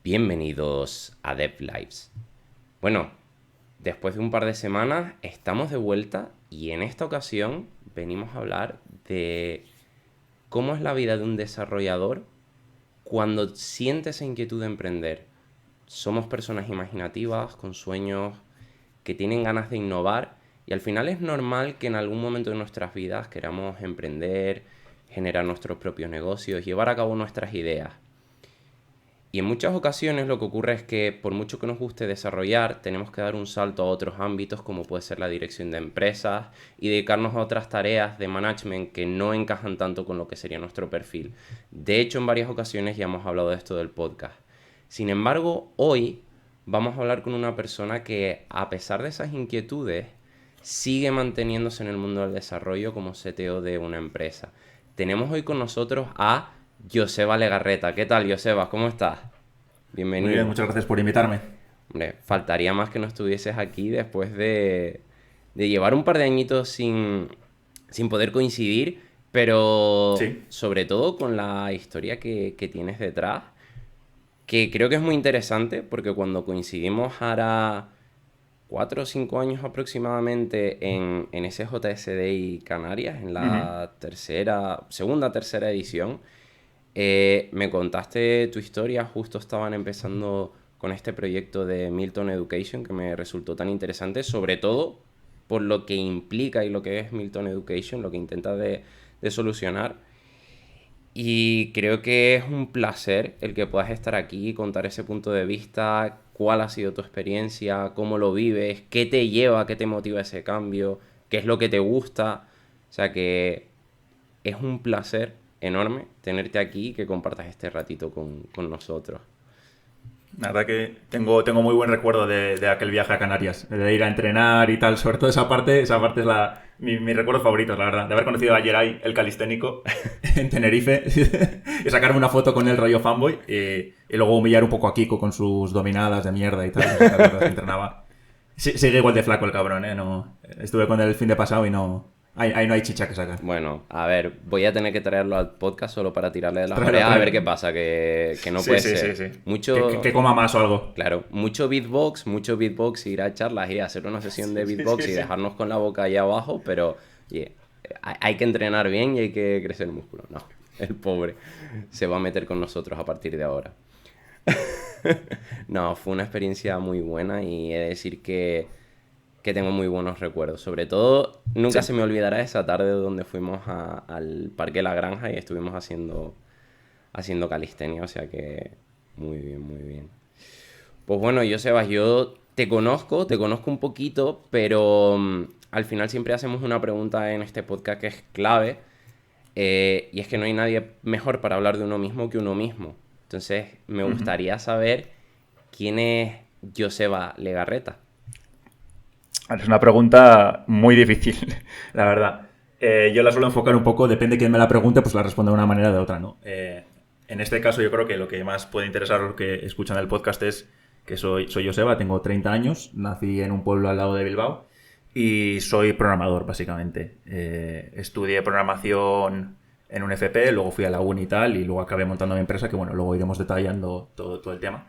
Bienvenidos a DevLives. Bueno, después de un par de semanas estamos de vuelta y en esta ocasión venimos a hablar de cómo es la vida de un desarrollador cuando siente esa inquietud de emprender. Somos personas imaginativas, con sueños, que tienen ganas de innovar y al final es normal que en algún momento de nuestras vidas queramos emprender, generar nuestros propios negocios, llevar a cabo nuestras ideas. Y en muchas ocasiones lo que ocurre es que por mucho que nos guste desarrollar, tenemos que dar un salto a otros ámbitos como puede ser la dirección de empresas y dedicarnos a otras tareas de management que no encajan tanto con lo que sería nuestro perfil. De hecho, en varias ocasiones ya hemos hablado de esto del podcast. Sin embargo, hoy vamos a hablar con una persona que, a pesar de esas inquietudes, sigue manteniéndose en el mundo del desarrollo como CTO de una empresa. Tenemos hoy con nosotros a Joseba Legarreta. ¿Qué tal, Joseba? ¿Cómo estás? Muy bien, Bienvenido. muchas gracias por invitarme. Hombre, faltaría más que no estuvieses aquí después de llevar un par de añitos sin poder coincidir, pero Sí. sobre todo con la historia que tienes detrás, que creo que es muy interesante porque cuando coincidimos hará 4 o 5 años aproximadamente en ese JSDI Canarias, en Ujú. la segunda, tercera edición. Me contaste tu historia, justo estaban empezando con este proyecto de Milton Education que me resultó tan interesante, sobre todo por lo que implica y lo que es Milton Education, lo que intenta de solucionar. Y creo que es un placer el que puedas estar aquí y contar ese punto de vista, cuál ha sido tu experiencia, cómo lo vives, qué te lleva, qué te motiva ese cambio, qué es lo que te gusta. O sea que es un placer enorme tenerte aquí y que compartas este ratito con nosotros. La verdad que tengo muy buen recuerdo de aquel viaje a Canarias, de ir a entrenar y tal. Sobre todo esa parte es mi recuerdo favorito, la verdad. De haber conocido a Geray, el calisténico, en Tenerife, y sacarme una foto con el rollo fanboy, y luego humillar un poco a Kiko con sus dominadas de mierda y tal. La verdad es que entrenaba. Sí, sigue igual de flaco el cabrón, ¿eh? No, estuve con él el fin de pasado y no... Ahí no hay chicha que sacar. Bueno, a ver, voy a tener que traerlo al podcast solo para tirarle de las Tráelo, orejas a ver tráelo. qué pasa, que no Sí, puede sí, sí, ser. sí. Que Mucho, coma más o algo. claro, mucho beatbox, ir a charlas y hacer una sesión de Sí, beatbox sí, y sí. dejarnos con la boca ahí abajo, pero oye, hay que entrenar bien y hay que crecer el músculo. No, el pobre se va a meter con nosotros a partir de ahora. No, fue una experiencia muy buena y he de decir que tengo muy buenos recuerdos. Sobre todo, nunca se Sí. me olvidará esa tarde donde fuimos al Parque La Granja y estuvimos haciendo calistenia, o sea que muy bien, muy bien. Pues bueno, yo, Sebas, yo te conozco un poquito, pero al final siempre hacemos una pregunta en este podcast que es clave, y es que no hay nadie mejor para hablar de uno mismo que uno mismo. Entonces, me Ujú. gustaría saber quién es Joseba Legarreta. Es una pregunta muy difícil, la verdad. Yo la suelo enfocar un poco, depende de quién me la pregunte, pues la respondo de una manera o de otra, ¿no? En este caso yo creo que lo que más puede interesar a los que escuchan el podcast es que soy Joseba, tengo 30 años, nací en un pueblo al lado de Bilbao y soy programador, básicamente. Estudié programación en un FP, luego fui a la uni y tal, y luego acabé montando mi empresa, que bueno, luego iremos detallando todo el tema.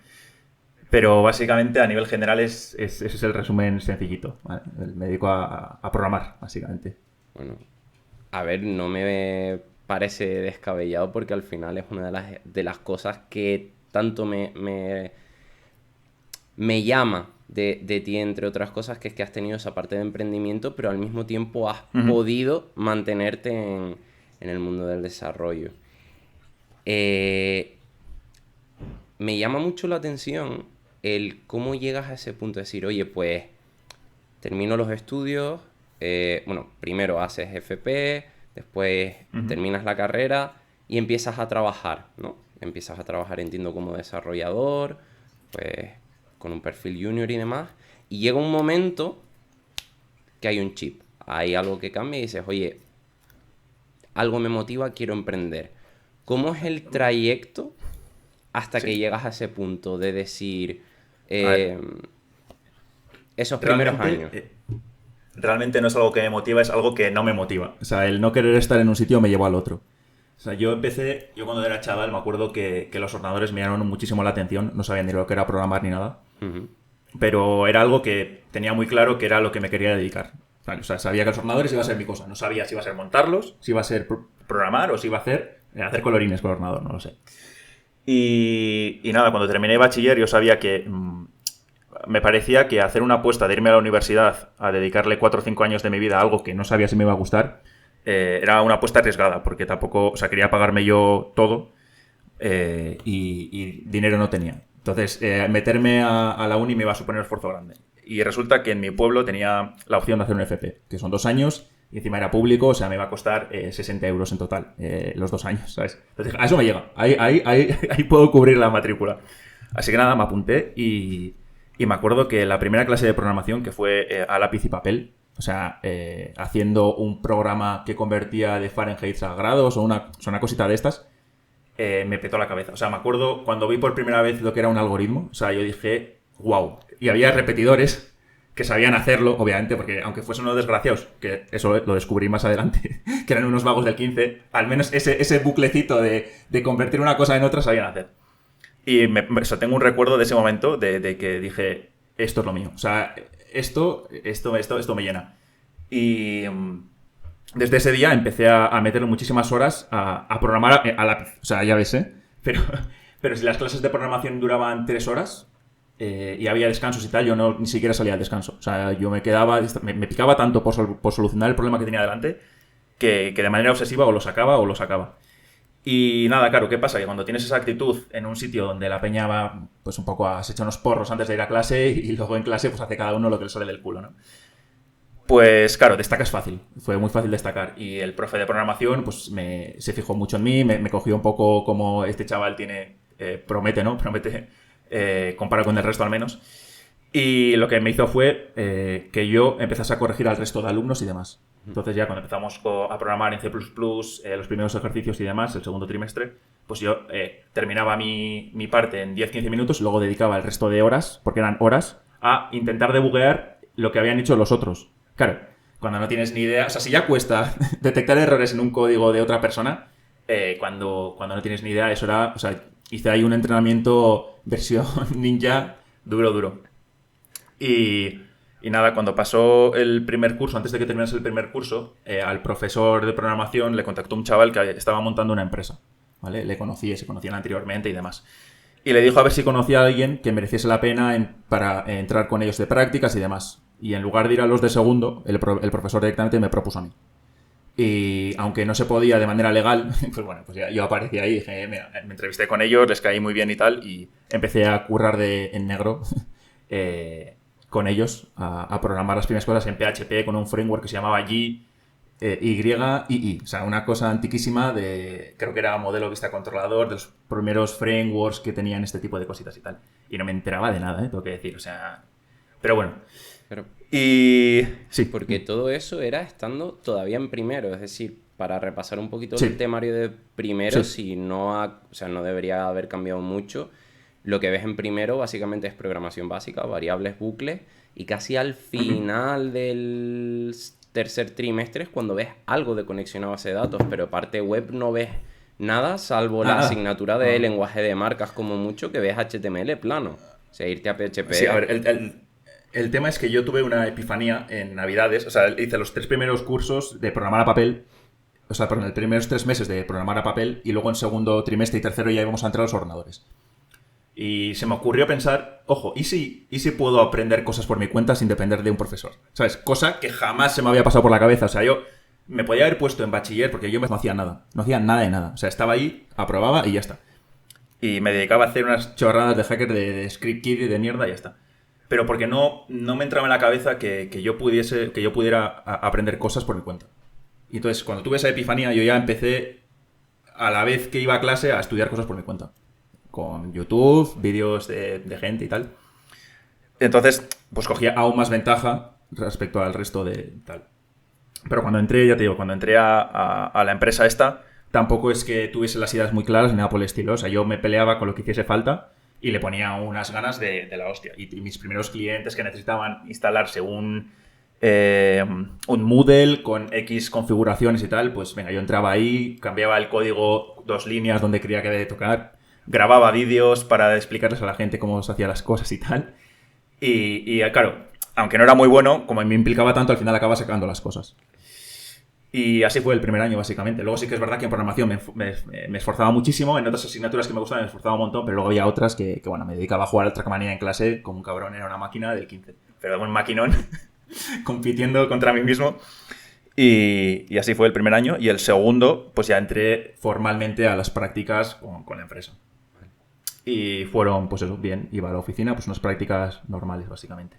Pero básicamente a nivel general ese es el resumen sencillito. ¿Vale? Me dedico a programar, básicamente. Bueno, a ver, no me parece descabellado porque al final es una de las cosas que tanto me llama de ti, entre otras cosas, que es que has tenido esa parte de emprendimiento, pero al mismo tiempo has Ujú. podido mantenerte en el mundo del desarrollo. Eh, Me llama mucho la atención el cómo llegas a ese punto de decir, oye, pues termino los estudios, bueno, primero haces FP, después Ujú. terminas la carrera y empiezas a trabajar, ¿no? Empiezas a trabajar, entiendo, como desarrollador, pues con un perfil junior y demás, y llega un momento que hay un chip, hay algo que cambia y dices, oye, algo me motiva, quiero emprender. ¿Cómo es el trayecto hasta que Sí. llegas a ese punto de decir A ver, eh, esos primeros realmente, años? realmente no es algo que me motiva, es algo que no me motiva. O sea, el no querer estar en un sitio me llevó al otro. O sea, yo cuando era chaval me acuerdo que los ordenadores me llamaron muchísimo la atención, no sabía ni lo que era programar ni nada, pero era algo que tenía muy claro que era lo que me quería dedicar. O sea, sabía que los ordenadores iba a ser mi cosa, no sabía si iba a ser montarlos, si iba a ser programar o si iba a hacer colorines con el ordenador, no lo sé. Y nada, cuando terminé bachiller yo sabía que me parecía que hacer una apuesta de irme a la universidad a dedicarle 4 o 5 años de mi vida a algo que no sabía si me iba a gustar, era una apuesta arriesgada, porque tampoco, o sea, quería pagarme yo todo y dinero no tenía. Entonces, meterme a la uni me iba a suponer un esfuerzo grande. Y resulta que en mi pueblo tenía la opción de hacer un FP, que son 2 años, y encima era público, o sea, me iba a costar 60 euros en total, los 2 años, ¿sabes? Entonces, a eso me llega, ahí puedo cubrir la matrícula. Así que nada, me apunté y me acuerdo que la primera clase de programación, que fue a lápiz y papel, o sea, haciendo un programa que convertía de Fahrenheit a grados o una cosita de estas, me petó la cabeza. O sea, me acuerdo cuando vi por primera vez lo que era un algoritmo, o sea, yo dije, wow. Y había repetidores que sabían hacerlo, obviamente, porque aunque fuesen unos desgraciados, que eso lo descubrí más adelante, que eran unos vagos del 15, al menos ese buclecito de convertir una cosa en otra sabían hacer. Y o sea, tengo un recuerdo de ese momento de que dije, esto es lo mío. O sea, esto me llena. Y desde ese día empecé a meterle muchísimas horas a programar a lápiz. O sea, ya ves, ¿eh? Pero si las clases de programación duraban 3 horas y había descansos y tal, yo ni siquiera salía al descanso. O sea, yo me quedaba, me picaba tanto por solucionar el problema que tenía delante que de manera obsesiva o lo sacaba. Y nada, claro, ¿qué pasa? Que cuando tienes esa actitud en un sitio donde la peña va, pues un poco se echa unos porros antes de ir a clase y luego en clase pues hace cada uno lo que le sale del culo, ¿no? Pues claro, destacas fácil, fue muy fácil destacar. Y el profe de programación pues se fijó mucho en mí, me cogió un poco como este chaval promete, ¿no? Promete, comparado con el resto al menos. Y lo que me hizo fue que yo empezase a corregir al resto de alumnos y demás. Entonces ya cuando empezamos a programar en C++, los primeros ejercicios y demás, el segundo trimestre, pues yo terminaba mi parte en 10-15 minutos y luego dedicaba el resto de horas, porque eran horas, a intentar debuguear lo que habían hecho los otros. Claro, cuando no tienes ni idea, o sea, si ya cuesta detectar errores en un código de otra persona, cuando no tienes ni idea, eso era, o sea, hice ahí un entrenamiento versión ninja duro. Y nada, cuando pasó el primer curso, antes de que terminase el primer curso, al profesor de programación le contactó un chaval que estaba montando una empresa, ¿vale? Se conocían anteriormente y demás. Y le dijo a ver si conocía a alguien que mereciese la pena para entrar con ellos de prácticas y demás. Y en lugar de ir a los de segundo, el profesor directamente me propuso a mí. Y aunque no se podía de manera legal, pues bueno, pues ya yo aparecí ahí y dije, mira, me entrevisté con ellos, les caí muy bien y tal, y empecé a currar en negro con ellos, a programar las primeras cosas en PHP con un framework que se llamaba YII, o sea, una cosa antiquísima creo que era modelo vista controlador, de los primeros frameworks que tenían este tipo de cositas y tal. Y no me enteraba de nada, tengo que decir, o sea... Pero bueno. Y sí. Porque todo eso era estando todavía en primero, es decir, para repasar un poquito el temario de primero, si no no debería haber cambiado mucho. Lo que ves en primero básicamente es programación básica, variables, bucles, y casi al final del tercer trimestre es cuando ves algo de conexión a base de datos, pero parte web no ves nada, salvo la asignatura de lenguaje de marcas como mucho, que ves HTML plano. O sea, irte a PHP... Sí, a ver, el tema es que yo tuve una epifanía en Navidades, o sea, hice los 3 primeros cursos de programar a papel, o sea, perdón, los primeros 3 meses de programar a papel, y luego en segundo trimestre y tercero ya íbamos a entrar a los ordenadores. Y se me ocurrió pensar, ojo, ¿y si puedo aprender cosas por mi cuenta sin depender de un profesor? ¿Sabes? Cosa que jamás se me había pasado por la cabeza. O sea, yo me podía haber puesto en bachiller porque yo no hacía nada. No hacía nada de nada. O sea, estaba ahí, aprobaba y ya está. Y me dedicaba a hacer unas chorradas de hacker, de script kid y de mierda y ya está. Pero porque no me entraba en la cabeza que yo pudiera aprender cosas por mi cuenta. Y entonces, cuando tuve esa epifanía, yo ya empecé, a la vez que iba a clase, a estudiar cosas por mi cuenta. Con YouTube, vídeos de gente y tal. Entonces, pues cogía aún más ventaja respecto al resto de tal. Pero cuando entré, ya te digo, a la empresa esta, tampoco es que tuviese las ideas muy claras ni nada por el estilo. O sea, yo me peleaba con lo que hiciese falta y le ponía unas ganas de la hostia. Y mis primeros clientes que necesitaban instalarse un un Moodle con X configuraciones y tal, pues venga, yo entraba ahí, cambiaba el código 2 líneas donde creía que debía tocar, grababa vídeos para explicarles a la gente cómo se hacían las cosas y tal. Y claro, aunque no era muy bueno, como me implicaba tanto, al final acababa sacando las cosas. Y así fue el primer año, básicamente. Luego sí que es verdad que en programación me esforzaba muchísimo. En otras asignaturas que me gustaban me esforzaba un montón, pero luego había otras que bueno, me dedicaba a jugar al Trackmania en clase como un cabrón, era una máquina del 15. Pero un maquinón, compitiendo contra mí mismo. Y así fue el primer año. Y el segundo, pues ya entré formalmente a las prácticas con la empresa. Y fueron, pues eso, bien. Iba a la oficina, pues unas prácticas normales, básicamente.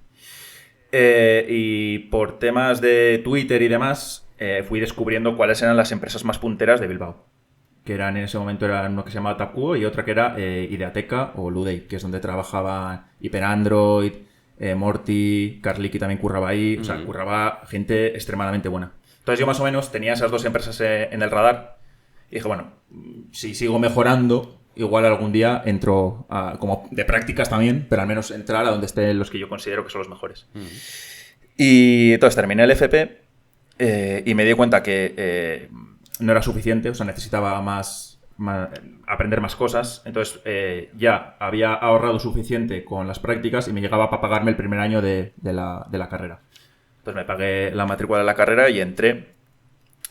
Y por temas de Twitter y demás, fui descubriendo cuáles eran las empresas más punteras de Bilbao. Que eran en ese momento era uno que se llamaba Tapcuo y otra que era Ideateca o Ludey, que es donde trabajaba HyperAndroid, Morty, Carlicky también curraba ahí. O sea, curraba gente extremadamente buena. Entonces yo más o menos tenía esas dos empresas en el radar y dije, bueno, si sigo mejorando, igual algún día entro como de prácticas también, pero al menos entrar a donde estén los que yo considero que son los mejores. Y entonces terminé el FP y me di cuenta que no era suficiente, o sea, necesitaba aprender más cosas. Entonces ya había ahorrado suficiente con las prácticas y me llegaba para pagarme el primer año de la carrera. Entonces me pagué la matrícula de la carrera y entré.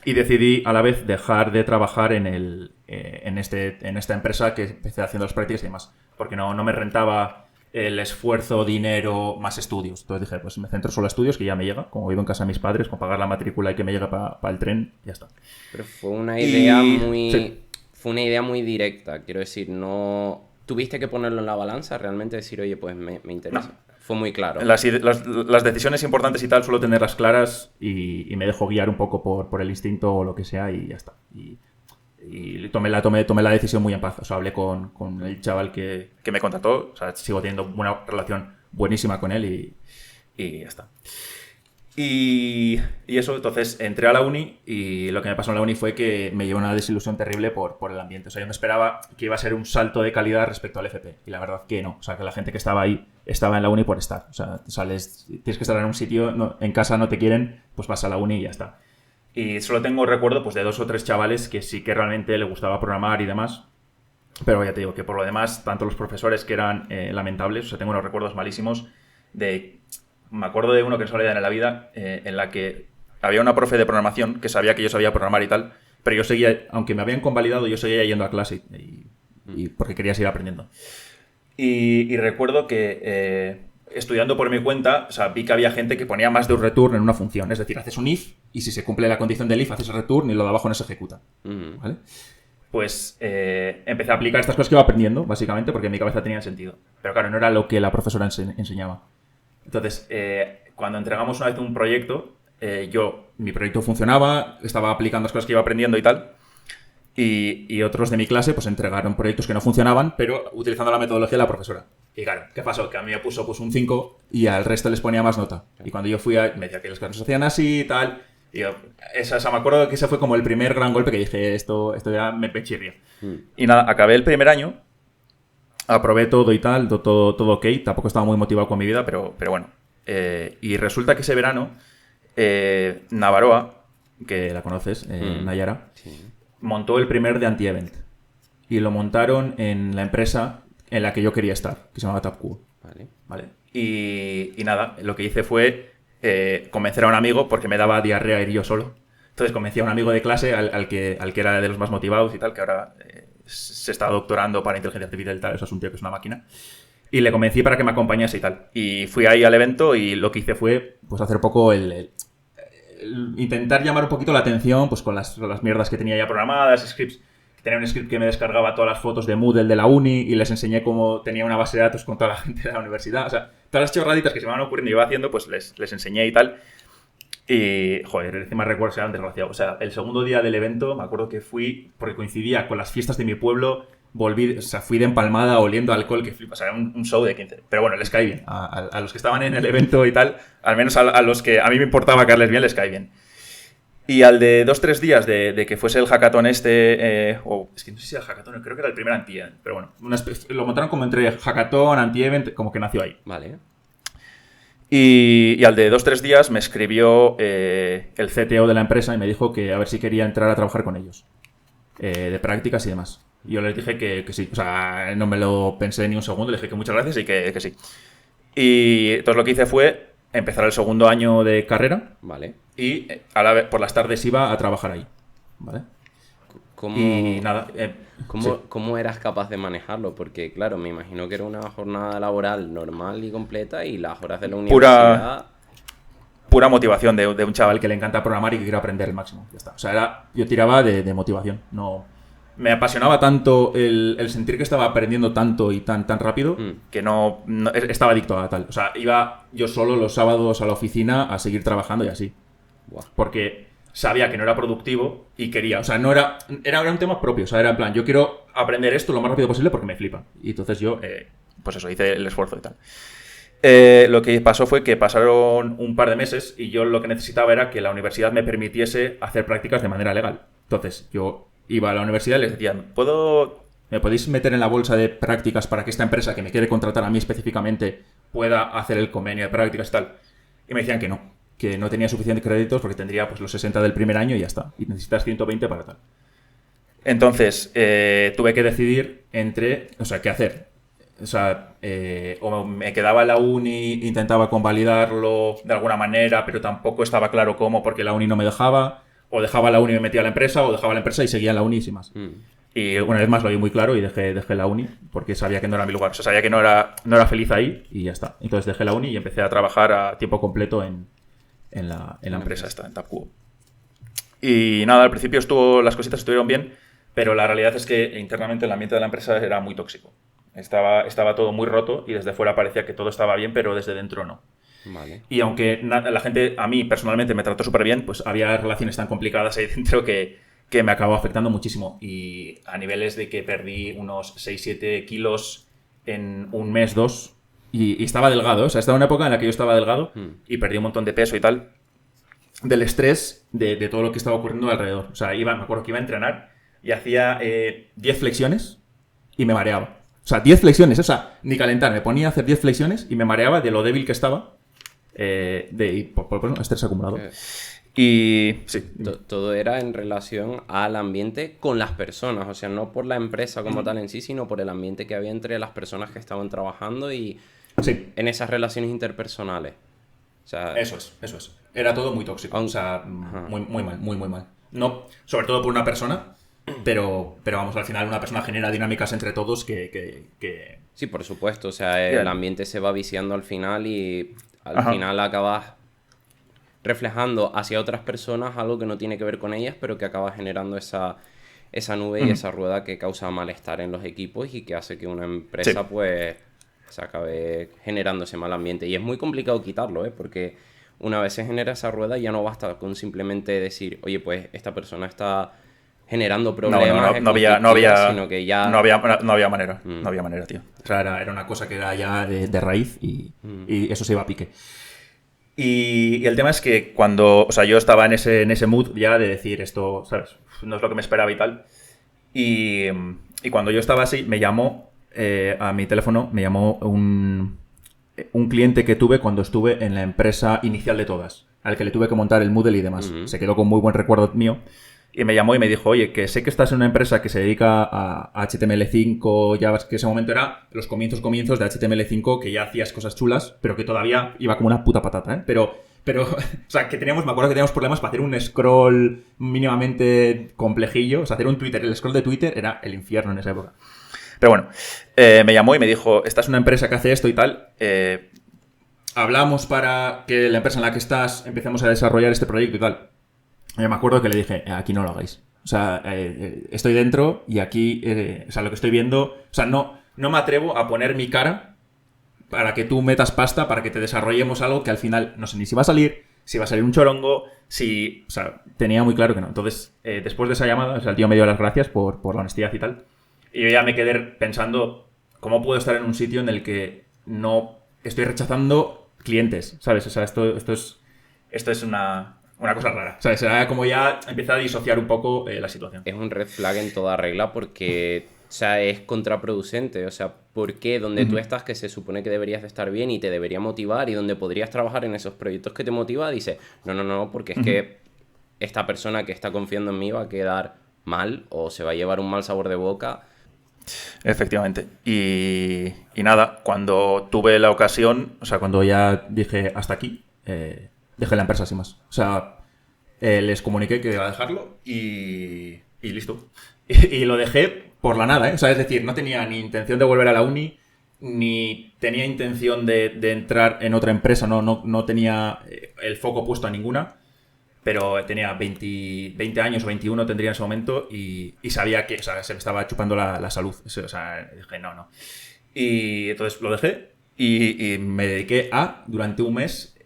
Y decidí a la vez dejar de trabajar en esta empresa que empecé haciendo las prácticas y demás. Porque no me rentaba el esfuerzo, dinero, más estudios. Entonces dije, pues me centro solo en estudios, que ya me llega. Como vivo en casa de mis padres, con pagar la matrícula y que me llegue para el tren, ya está. Pero fue una idea sí. Fue una idea muy directa. Quiero decir, no... ¿Tuviste que ponerlo en la balanza? Realmente decir, oye, pues me interesa. No. Fue muy claro. Las decisiones importantes y tal suelo tenerlas claras y me dejo guiar un poco por el instinto o lo que sea y ya está. Y tomé la decisión muy en paz. O sea, hablé con el chaval que me contrató. O sea, sigo teniendo una relación buenísima con él y ya está. Y eso, entonces entré a la uni y lo que me pasó en la uni fue que me llevó una desilusión terrible por el ambiente. O sea, yo me esperaba que iba a ser un salto de calidad respecto al FP y la verdad que no. O sea, que la gente que estaba ahí estaba en la uni por estar. O sea, tienes que estar en un sitio, no, en casa no te quieren, pues vas a la uni y ya está. Y solo tengo recuerdo pues de 2 o 3 chavales que sí que realmente le gustaba programar y demás. Pero ya te digo que por lo demás, tanto los profesores que eran lamentables, o sea, tengo unos recuerdos malísimos de... Me acuerdo de uno que no se me olvida en la vida, en la que había una profe de programación que sabía que yo sabía programar y tal, pero yo seguía, aunque me habían convalidado, yo seguía yendo a clase y porque quería seguir aprendiendo. Y recuerdo que estudiando por mi cuenta, o sea, vi que había gente que ponía más de un return en una función, es decir, haces un if y si se cumple la condición del if, haces el return y lo de abajo no se ejecuta. ¿Vale? Pues empecé a aplicar estas cosas que iba aprendiendo, básicamente, porque en mi cabeza tenían sentido. Pero claro, no era lo que la profesora enseñaba. Entonces, cuando entregamos una vez un proyecto, mi proyecto funcionaba, estaba aplicando las cosas que iba aprendiendo y tal, y otros de mi clase pues entregaron proyectos que no funcionaban, pero utilizando la metodología de la profesora. Y claro, ¿qué pasó? Que a mí me puso pues, un 5 y al resto les ponía más nota. Y cuando yo fui, me decía que las cosas se hacían así y tal. Y yo, me acuerdo que ese fue como el primer gran golpe que dije, esto ya me pechirría. Y nada, acabé el primer año. Aprobé todo y tal, todo ok. Tampoco estaba muy motivado con mi vida, pero bueno. Y resulta que ese verano, Navarroa, que la conoces, Nayara, sí, montó el primer de Anti-Event. Y lo montaron en la empresa en la que yo quería estar, que se llamaba Tapcuo. Vale. Y nada, lo que hice fue convencer a un amigo, porque me daba diarrea ir yo solo. Entonces convencí a un amigo de clase, al que era de los más motivados y tal, que ahora... se está doctorando para inteligencia artificial y tal, eso es un tío que es una máquina. Y le convencí para que me acompañase y tal. Y fui ahí al evento y lo que hice fue pues hacer un poco el intentar llamar un poquito la atención pues con las mierdas que tenía ya programadas, scripts. Tenía un script que me descargaba todas las fotos de Moodle de la uni y les enseñé cómo tenía una base de datos con toda la gente de la universidad. O sea, todas las chorraditas que se me van ocurriendo y iba haciendo, pues les enseñé y tal. Y, joder, encima recuerdo que eran desgraciados. O sea, el segundo día del evento, me acuerdo que fui, porque coincidía con las fiestas de mi pueblo, fui de empalmada oliendo alcohol, que flipas. O sea, era un show de 15. Pero bueno, les caí bien. A los que estaban en el evento y tal, al menos a los que a mí me importaba caerles bien, les caí bien. Y al de 2-3 días de que fuese el hackathon es que no sé si era el hackathon, creo que era el primer anti-event, pero bueno, lo montaron como entre hackathon, anti-event, como que nació ahí. Vale. Y al de 2-3 días me escribió el CTO de la empresa y me dijo que a ver si quería entrar a trabajar con ellos. De prácticas y demás. Y yo les dije que sí. O sea, no me lo pensé ni un segundo. Le dije que muchas gracias y que sí. Y entonces lo que hice fue empezar el segundo año de carrera. Vale. Y por las tardes iba a trabajar ahí. ¿Vale? ¿Cómo, y nada. ¿Cómo eras capaz de manejarlo? Porque, claro, me imagino que era una jornada laboral normal y completa y las horas de la universidad... Pura motivación de un chaval que le encanta programar y que quiere aprender el máximo. Ya está. O sea, yo tiraba de motivación. No, me apasionaba tanto el sentir que estaba aprendiendo tanto y tan rápido que no estaba adicto a tal. O sea, iba yo solo los sábados a la oficina a seguir trabajando y así. Buah. Porque sabía que no era productivo y quería. O sea, no era un tema propio. O sea, era en plan, yo quiero aprender esto lo más rápido posible porque me flipa. Y entonces yo, pues eso, hice el esfuerzo y tal. Lo que pasó fue que pasaron un par de meses y yo lo que necesitaba era que la universidad me permitiese hacer prácticas de manera legal. Entonces, yo iba a la universidad y les decía, ¿me podéis meter en la bolsa de prácticas para que esta empresa que me quiere contratar a mí específicamente pueda hacer el convenio de prácticas y tal? Y me decían que no tenía suficientes créditos porque tendría pues los 60 del primer año y ya está. Y necesitas 120 para tal. Entonces, tuve que decidir qué hacer. O sea, o me quedaba en la uni, intentaba convalidarlo de alguna manera, pero tampoco estaba claro cómo porque la uni no me dejaba. O dejaba la uni y me metía a la empresa, o dejaba la empresa y seguía en la uni y sin más. Y una vez más lo vi muy claro y dejé la uni porque sabía que no era mi lugar. O sea, sabía que no era feliz ahí y ya está. Entonces dejé la uni y empecé a trabajar a tiempo completo en la empresa esta, en Tapcubo. Y nada, al principio las cositas estuvieron bien, pero la realidad es que internamente el ambiente de la empresa era muy tóxico. Estaba todo muy roto y desde fuera parecía que todo estaba bien, pero desde dentro no. Vale. Y aunque la gente, a mí personalmente, me trató súper bien, pues había relaciones tan complicadas ahí dentro que me acabó afectando muchísimo. Y a niveles de que perdí unos 6-7 kilos en un mes, 2. Y estaba delgado, o sea, estaba en una época en la que yo estaba delgado y perdí un montón de peso y tal. Del estrés de todo lo que estaba ocurriendo alrededor. O sea, me acuerdo que iba a entrenar y hacía 10 flexiones y me mareaba. O sea, 10 flexiones, o sea, ni calentar. Me ponía a hacer 10 flexiones y me mareaba de lo débil que estaba por estrés acumulado. Y sí. Todo era en relación al ambiente con las personas. O sea, no por la empresa como tal en sí, sino por el ambiente que había entre las personas que estaban trabajando y en esas relaciones interpersonales. O sea, eso es. Era todo muy tóxico. O sea, muy mal, muy mal. No, sobre todo por una persona. Pero vamos, al final una persona genera dinámicas entre todos que... Sí, por supuesto. O sea, el ambiente se va viciando al final y al final acabas reflejando hacia otras personas algo que no tiene que ver con ellas, pero que acaba generando esa nube y esa rueda que causa malestar en los equipos y que hace que una empresa pues se acabe generando ese mal ambiente. Y es muy complicado quitarlo, porque una vez se genera esa rueda ya no basta con simplemente decir, oye, pues esta persona está generando problemas. No había sino que ya... No había manera. No había manera, tío. O sea, era una cosa que era ya de raíz y eso se iba a pique. Y el tema es que cuando... O sea, yo estaba en ese mood ya de decir esto, ¿sabes? No es lo que me esperaba y tal. Y cuando yo estaba así, me llamó a mi teléfono, me llamó un cliente que tuve cuando estuve en la empresa inicial de todas, al que le tuve que montar el Moodle y demás. Se quedó con muy buen recuerdo mío. Y me llamó y me dijo, oye, que sé que estás en una empresa que se dedica a HTML5, ya ves que ese momento era los comienzos de HTML5, que ya hacías cosas chulas, pero que todavía iba como una puta patata, ¿eh? Pero, o sea, me acuerdo que teníamos problemas para hacer un scroll mínimamente complejillo, o sea, hacer un Twitter, el scroll de Twitter era el infierno en esa época. Pero bueno, me llamó y me dijo, esta es una empresa que hace esto y tal, hablamos para que la empresa en la que estás empecemos a desarrollar este proyecto y tal. Yo me acuerdo que le dije, aquí no lo hagáis. O sea, estoy dentro y aquí, o sea, lo que estoy viendo... O sea, no me atrevo a poner mi cara para que tú metas pasta, para que te desarrollemos algo que al final no sé ni si va a salir, si va a salir un chorongo, si... O sea, tenía muy claro que no. Entonces, después de esa llamada, o sea, el tío me dio las gracias por la honestidad y tal. Y yo ya me quedé pensando, ¿cómo puedo estar en un sitio en el que no estoy rechazando clientes? ¿Sabes? O sea, esto es una cosa rara. ¿Sabes? Será como ya empieza a disociar un poco la situación. Es un red flag en toda regla porque O sea, es contraproducente. O sea, ¿por qué donde tú estás, que se supone que deberías de estar bien y te debería motivar y donde podrías trabajar en esos proyectos que te motiva, dices, no, no, no, porque es que esta persona que está confiando en mí va a quedar mal o se va a llevar un mal sabor de boca? Efectivamente. Y nada, cuando tuve la ocasión, o sea, cuando ya dije hasta aquí, dejé la empresa sin más. O sea, les comuniqué que iba a dejarlo y listo. Y lo dejé por la nada, ¿eh? O sea, es decir, no tenía ni intención de volver a la uni, ni tenía intención de entrar en otra empresa, no tenía el foco puesto a ninguna. Pero tenía 20 años o 21 tendría en ese momento y sabía que, o sea, se me estaba chupando la salud. O sea, dije, no, no. Y entonces lo dejé y me dediqué a, durante un mes,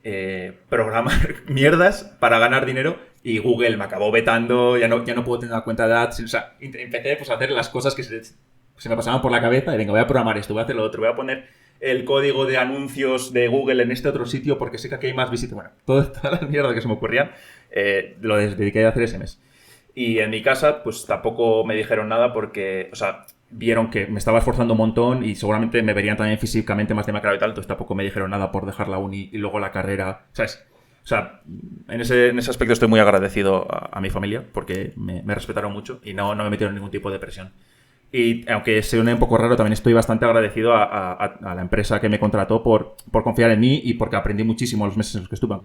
programar mierdas para ganar dinero y Google me acabó vetando, ya no puedo tener una cuenta de ads. O sea, empecé pues, a hacer las cosas que se me pasaban por la cabeza y venga, voy a programar esto, voy a hacer lo otro, voy a poner el código de anuncios de Google en este otro sitio porque sé que aquí hay más visitas. Bueno, todas las mierdas que se me ocurrían lo dediqué a hacer ese mes. Y en mi casa, pues tampoco me dijeron nada porque, o sea, vieron que me estaba esforzando un montón y seguramente me verían también físicamente más demacrado y tal, entonces tampoco me dijeron nada por dejar la uni y luego la carrera, ¿sabes? O sea, en ese aspecto estoy muy agradecido a mi familia porque me respetaron mucho y no me metieron ningún tipo de presión. Y aunque suene un poco raro, también estoy bastante agradecido a la empresa que me contrató por confiar en mí y porque aprendí muchísimo los meses en los que estuve.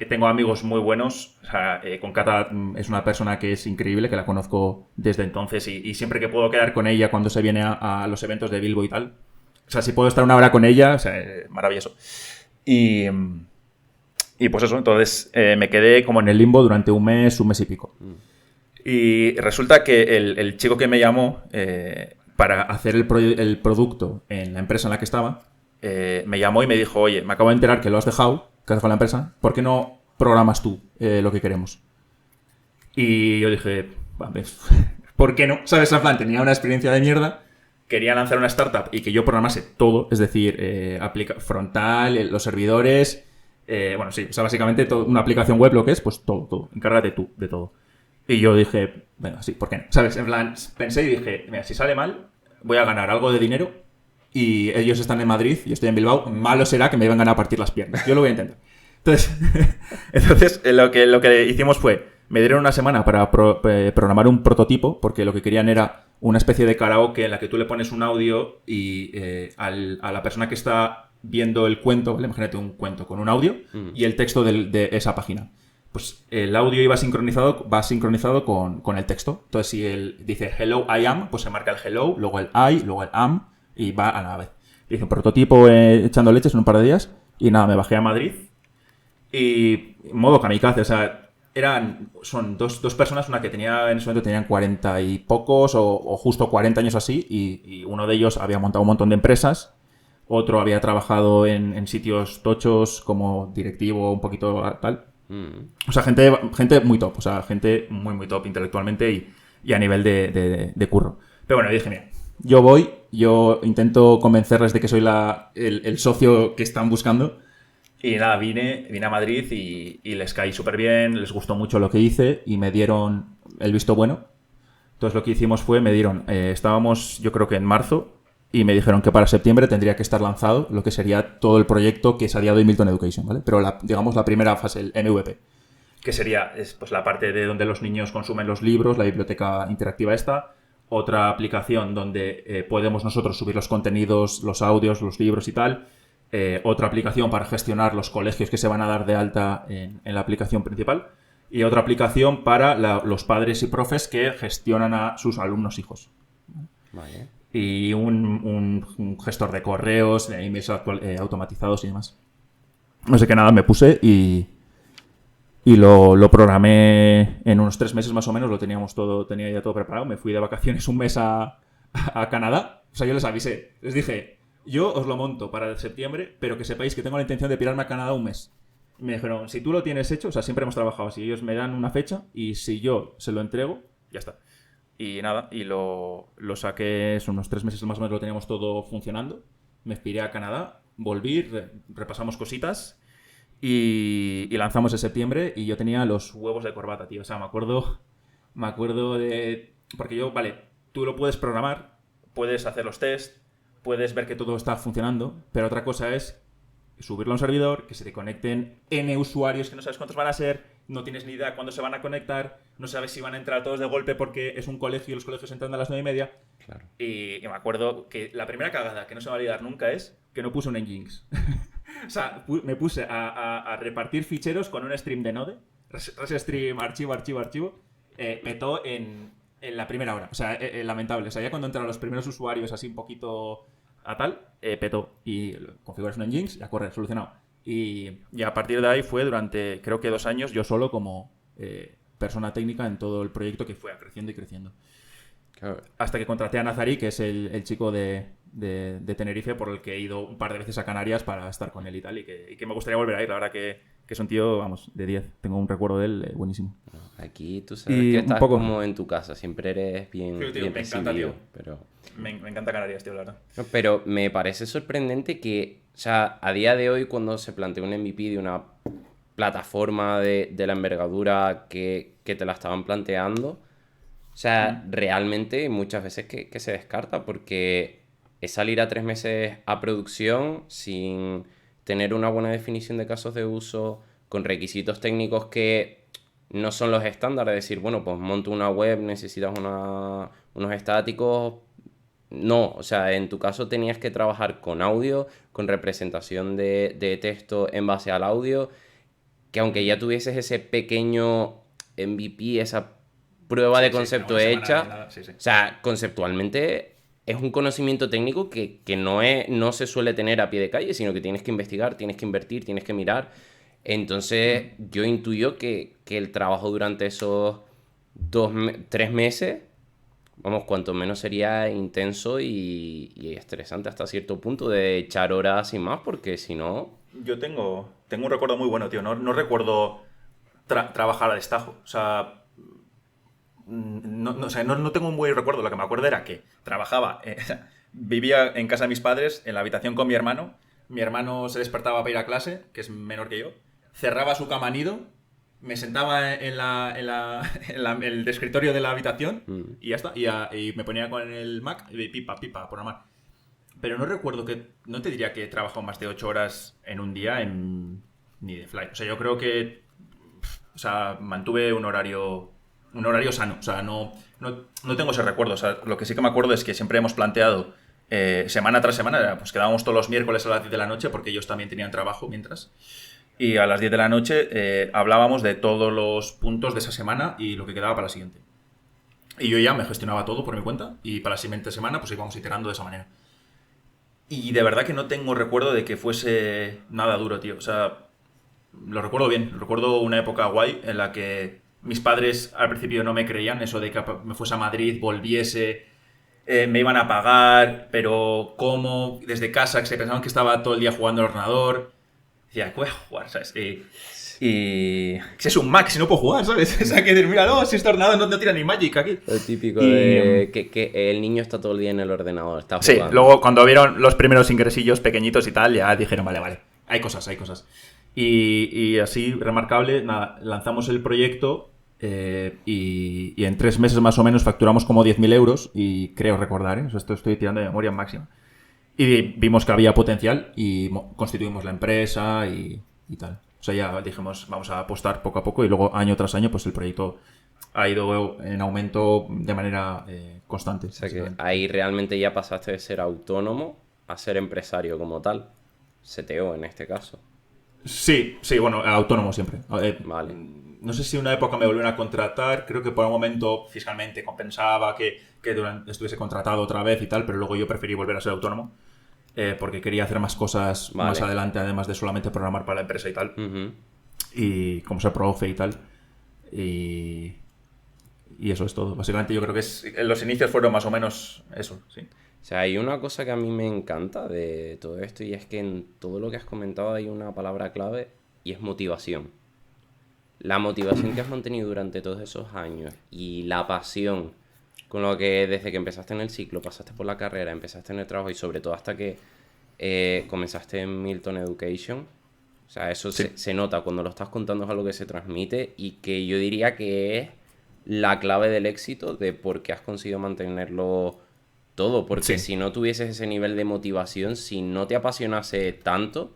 Tengo amigos muy buenos. O sea, con Cata es una persona que es increíble, que la conozco desde entonces y siempre que puedo quedar con ella cuando se viene a los eventos de Bilbo y tal. O sea, si puedo estar una hora con ella, o sea, maravilloso. Y pues eso, entonces me quedé como en el limbo durante un mes y pico. Y resulta que el chico que me llamó para hacer el producto en la empresa en la que estaba, me llamó y me dijo, oye, me acabo de enterar que lo has dejado, que has dejado la empresa, ¿por qué no programas tú lo que queremos? Y yo dije, vale, ¿por qué no? ¿Sabes? En plan, tenía una experiencia de mierda, quería lanzar una startup y que yo programase todo, es decir, frontal, los servidores, bueno, sí, o sea, básicamente una aplicación web, lo que es, pues todo, encárgate tú de todo. Y yo dije, venga, sí, ¿por qué no? ¿Sabes? En plan, pensé y dije, mira, si sale mal, voy a ganar algo de dinero y ellos están en Madrid y yo estoy en Bilbao, malo será que me vengan a partir las piernas. Yo lo voy a intentar. Entonces lo que hicimos fue, me dieron una semana para programar un prototipo, porque lo que querían era una especie de karaoke en la que tú le pones un audio y a la persona que está viendo el cuento, ¿vale? Imagínate un cuento con un audio y el texto de esa página. Pues el audio va sincronizado con el texto. Entonces, si él dice hello, I am, pues se marca el hello, luego el I, luego el am, y va a la vez. Hice un prototipo echando leches en un par de días, y nada, me bajé a Madrid, y modo kamikaze, o sea, son dos personas, una que tenía, en ese momento tenían 40 y pocos, o justo 40 años así, y uno de ellos había montado un montón de empresas, otro había trabajado en sitios tochos como directivo, un poquito tal. O sea, gente muy top, o sea, gente muy, muy top intelectualmente y a nivel de curro. Pero bueno, dije, mira, yo intento convencerles de que soy el socio que están buscando. Y nada, vine a Madrid y les caí súper bien, les gustó mucho lo que hice y me dieron el visto bueno. Entonces lo que hicimos fue, estábamos yo creo que en marzo, y me dijeron que para septiembre tendría que estar lanzado lo que sería todo el proyecto que es a día de hoy Milton Education, ¿vale? Pero digamos la primera fase, el MVP, que sería pues, la parte de donde los niños consumen los libros, la biblioteca interactiva esta, otra aplicación donde podemos nosotros subir los contenidos, los audios, los libros y tal, otra aplicación para gestionar los colegios que se van a dar de alta en la aplicación principal, y otra aplicación para los padres y profes que gestionan a sus alumnos hijos. Vale. Y un gestor de correos, de emails automatizados y demás. No sé qué nada, me puse y lo programé en unos 3 meses más o menos, tenía ya todo preparado. Me fui de vacaciones un mes a Canadá. O sea, yo les avisé, les dije, yo os lo monto para septiembre, pero que sepáis que tengo la intención de pirarme a Canadá un mes. Y me dijeron, si tú lo tienes hecho, o sea, siempre hemos trabajado así, ellos me dan una fecha y si yo se lo entrego, ya está. Y nada, y lo saqué, son unos 3 meses más o menos, lo teníamos todo funcionando. Me piré a Canadá, volví, repasamos cositas y lanzamos en septiembre y yo tenía los huevos de corbata, tío. O sea, me acuerdo de... Porque yo, vale, tú lo puedes programar, puedes hacer los tests, puedes ver que todo está funcionando, pero otra cosa es subirlo a un servidor, que se te conecten N usuarios que no sabes cuántos van a ser, no tienes ni idea cuándo se van a conectar, no sabes si van a entrar todos de golpe porque es un colegio y los colegios entran a las 9:30. Claro. Y me acuerdo que la primera cagada que no se me va a olvidar nunca es que no puse un Nginx. O sea, me puse a repartir ficheros con un stream de Node, stream, archivo, petó en la primera hora. O sea, lamentable. O sea, ya cuando entraron los primeros usuarios así un poquito a tal, petó. Y configuras un Nginx y a correr, solucionado. Y a partir de ahí fue durante, creo que 2 años, yo solo como persona técnica en todo el proyecto, que fue creciendo y creciendo. Claro. Hasta que contraté a Nazarí, que es el chico de Tenerife, por el que he ido un par de veces a Canarias para estar con él y tal, y que me gustaría volver a ir. La verdad que es un tío, vamos, de 10. Tengo un recuerdo de él buenísimo. Aquí tú sabes Y que un estás poco... como en tu casa, siempre eres bien, Sí, tío, bien me encanta, recibido, tío. pero... Me encanta Canarias, tío, la verdad. No, pero me parece sorprendente que, o sea, a día de hoy cuando se plantea un MVP de una plataforma de la envergadura que te la estaban planteando, o sea, realmente muchas veces que se descarta porque es salir a 3 meses a producción sin tener una buena definición de casos de uso, con requisitos técnicos que no son los estándares, decir, bueno, pues monto una web, necesitas unos estáticos. No, o sea, en tu caso tenías que trabajar con audio, con representación de texto en base al audio, que aunque ya tuvieses ese pequeño MVP, esa prueba de concepto hecha, Sí, sí. o sea, conceptualmente es un conocimiento técnico que no se suele tener a pie de calle, sino que tienes que investigar, tienes que invertir, tienes que mirar. Entonces, yo intuyo que el trabajo durante esos 3 meses, vamos, cuanto menos sería intenso y estresante hasta cierto punto de echar horas y más, porque si no... Yo tengo un recuerdo muy bueno, tío. No recuerdo trabajar a destajo. O sea, no tengo un buen recuerdo. Lo que me acuerdo era que trabajaba, vivía en casa de mis padres, en la habitación con mi hermano. Mi hermano se despertaba para ir a clase, que es menor que yo. Cerraba su cama nido, me sentaba en el escritorio de la habitación y ya está. Y me ponía con el Mac y pipa, a programar. Pero no recuerdo no te diría que he trabajado más de 8 horas en un día ni de fly. O sea, yo creo que, o sea, mantuve un horario sano. O sea, no tengo ese recuerdo. O sea, lo que sí que me acuerdo es que siempre hemos planteado semana tras semana, pues quedábamos todos los miércoles a las 10 de la noche porque ellos también tenían trabajo mientras. Y a las 10 de la noche hablábamos de todos los puntos de esa semana y lo que quedaba para la siguiente. Y yo ya me gestionaba todo por mi cuenta y para la siguiente semana pues íbamos iterando de esa manera. Y de verdad que no tengo recuerdo de que fuese nada duro, tío. O sea, lo recuerdo bien. Recuerdo una época guay en la que mis padres al principio no me creían eso de que me fuese a Madrid, volviese, me iban a pagar, pero ¿cómo? Desde casa, que se pensaban que estaba todo el día jugando al ordenador. Decía, ¿qué voy a jugar? ¿Sabes? Y si es un Mac, si no puedo jugar, ¿sabes? O sea, que decir, mira, no, si este ordenador no tira ni Magic aquí. Lo típico de que el niño está todo el día en el ordenador, está jugando. Sí, luego cuando vieron los primeros ingresillos pequeñitos y tal, ya dijeron, vale, hay cosas. Y así, remarcable, nada, lanzamos el proyecto y en 3 meses más o menos facturamos como 10.000 euros y creo recordar, o sea, esto estoy tirando de memoria máxima. Y vimos que había potencial y constituimos la empresa y tal. O sea, ya dijimos, vamos a apostar poco a poco y luego año tras año pues el proyecto ha ido en aumento de manera constante. O sea que ahí realmente ya pasaste de ser autónomo a ser empresario como tal. CTO en este caso. Sí, bueno, autónomo siempre. Vale. No sé si una época me volvieron a contratar, creo que por un momento fiscalmente compensaba que estuviese contratado otra vez y tal, pero luego yo preferí volver a ser autónomo porque quería hacer más cosas más adelante, además de solamente programar para la empresa y tal. Y como ser profe y tal. Y eso es todo. Básicamente yo creo que los inicios fueron más o menos eso, sí. O sea, hay una cosa que a mí me encanta de todo esto y es que en todo lo que has comentado hay una palabra clave y es motivación. La motivación que has mantenido durante todos esos años y la pasión con lo que desde que empezaste en el ciclo, pasaste por la carrera, empezaste en el trabajo y sobre todo hasta que comenzaste en Milton Education. O sea, eso sí. se nota cuando lo estás contando, es algo que se transmite y que yo diría que es la clave del éxito de por qué has conseguido mantenerlo todo. Porque si no tuvieses ese nivel de motivación, si no te apasionase tanto,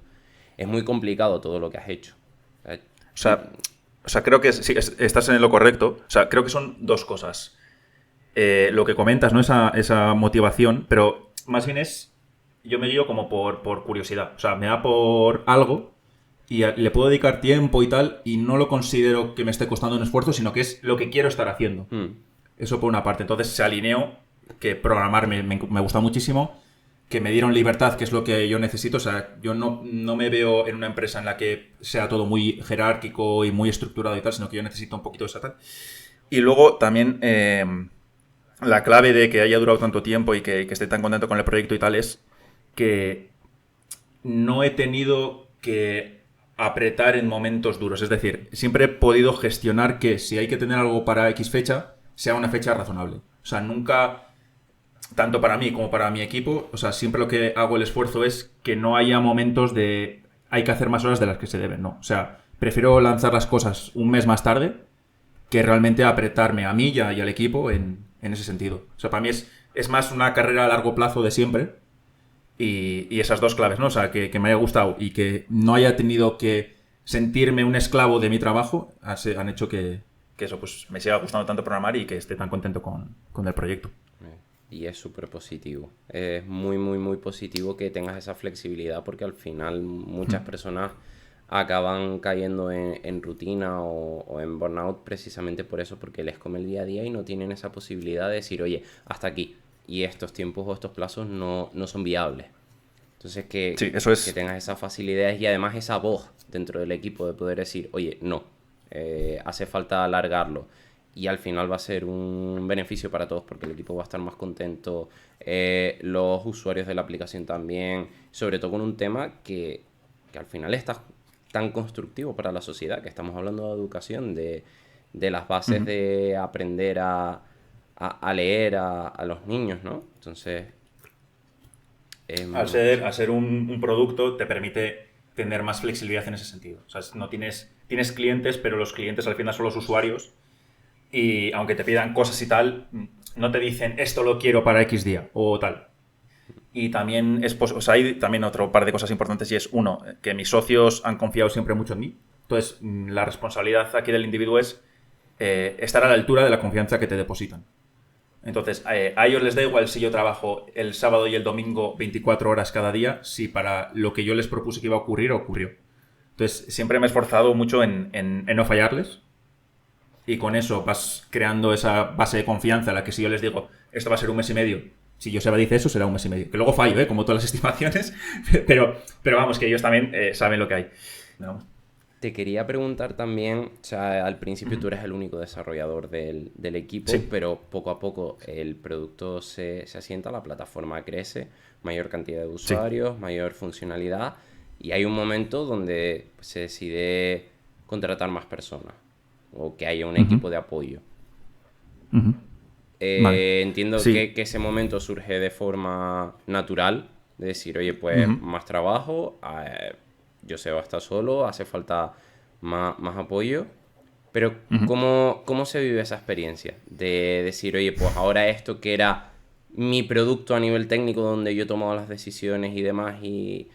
es muy complicado todo lo que has hecho. O sea, creo que sí, estás en lo correcto. O sea, creo que son dos cosas. Lo que comentas, ¿no? Esa motivación, pero más bien yo me guío como por curiosidad. O sea, me da por algo y le puedo dedicar tiempo y tal, y no lo considero que me esté costando un esfuerzo, sino que es lo que quiero estar haciendo. Eso por una parte. Entonces se alineó que programar me gusta muchísimo, que me dieron libertad, que es lo que yo necesito. O sea, yo no me veo en una empresa en la que sea todo muy jerárquico y muy estructurado y tal, sino que yo necesito un poquito de esa tal. Y luego también la clave de que haya durado tanto tiempo y que esté tan contento con el proyecto y tal es que no he tenido que apretar en momentos duros. Es decir, siempre he podido gestionar que si hay que tener algo para X fecha, sea una fecha razonable. O sea, nunca, tanto para mí como para mi equipo, o sea, siempre lo que hago el esfuerzo es que no haya momentos de hay que hacer más horas de las que se deben, no. O sea, prefiero lanzar las cosas un mes más tarde que realmente apretarme a mí y al equipo en ese sentido. O sea, para mí es más una carrera a largo plazo de siempre y esas dos claves, ¿no? O sea, que me haya gustado y que no haya tenido que sentirme un esclavo de mi trabajo han hecho que eso, pues me siga gustando tanto programar y que esté tan contento con el proyecto. Y es súper positivo. Es muy, muy, muy positivo que tengas esa flexibilidad porque al final muchas personas acaban cayendo en rutina o en burnout precisamente por eso, porque les come el día a día y no tienen esa posibilidad de decir, oye, hasta aquí. Y estos tiempos o estos plazos no son viables. Entonces que tengas esa facilidad y además esa voz dentro del equipo de poder decir, oye, no, hace falta alargarlo. Y al final va a ser un beneficio para todos porque el equipo va a estar más contento, los usuarios de la aplicación también, sobre todo con un tema que al final está tan constructivo para la sociedad, que estamos hablando de educación, de las bases de aprender a leer a los niños, ¿no? Entonces... Al ser un producto te permite tener más flexibilidad en ese sentido. O sea, no tienes clientes, pero los clientes al final son los usuarios y aunque te pidan cosas y tal, no te dicen esto lo quiero para X día o tal. Y también hay también otro par de cosas importantes y es, uno, que mis socios han confiado siempre mucho en mí. Entonces, la responsabilidad aquí del individuo es estar a la altura de la confianza que te depositan. Entonces, a ellos les da igual si yo trabajo el sábado y el domingo 24 horas cada día, si para lo que yo les propuse que iba a ocurrir, ocurrió. Entonces, siempre me he esforzado mucho en no fallarles. Y con eso vas creando esa base de confianza en la que si yo les digo, esto va a ser un mes y medio, si Joseba dice eso, será un mes y medio. Que luego fallo, como todas las estimaciones, pero vamos, que ellos también saben lo que hay. ¿No? Te quería preguntar también, o sea, al principio tú eres el único desarrollador del equipo, sí, pero poco a poco el producto se asienta, la plataforma crece, mayor cantidad de usuarios, sí, mayor funcionalidad, y hay un momento donde se decide contratar más personas, o que haya un equipo de apoyo. Vale. Entiendo sí, que ese momento surge de forma natural, de decir, oye, pues más trabajo, Joseba está solo, hace falta más apoyo. Pero ¿cómo se vive esa experiencia? De decir, oye, pues ahora esto que era mi producto a nivel técnico donde yo he tomado las decisiones y demás, y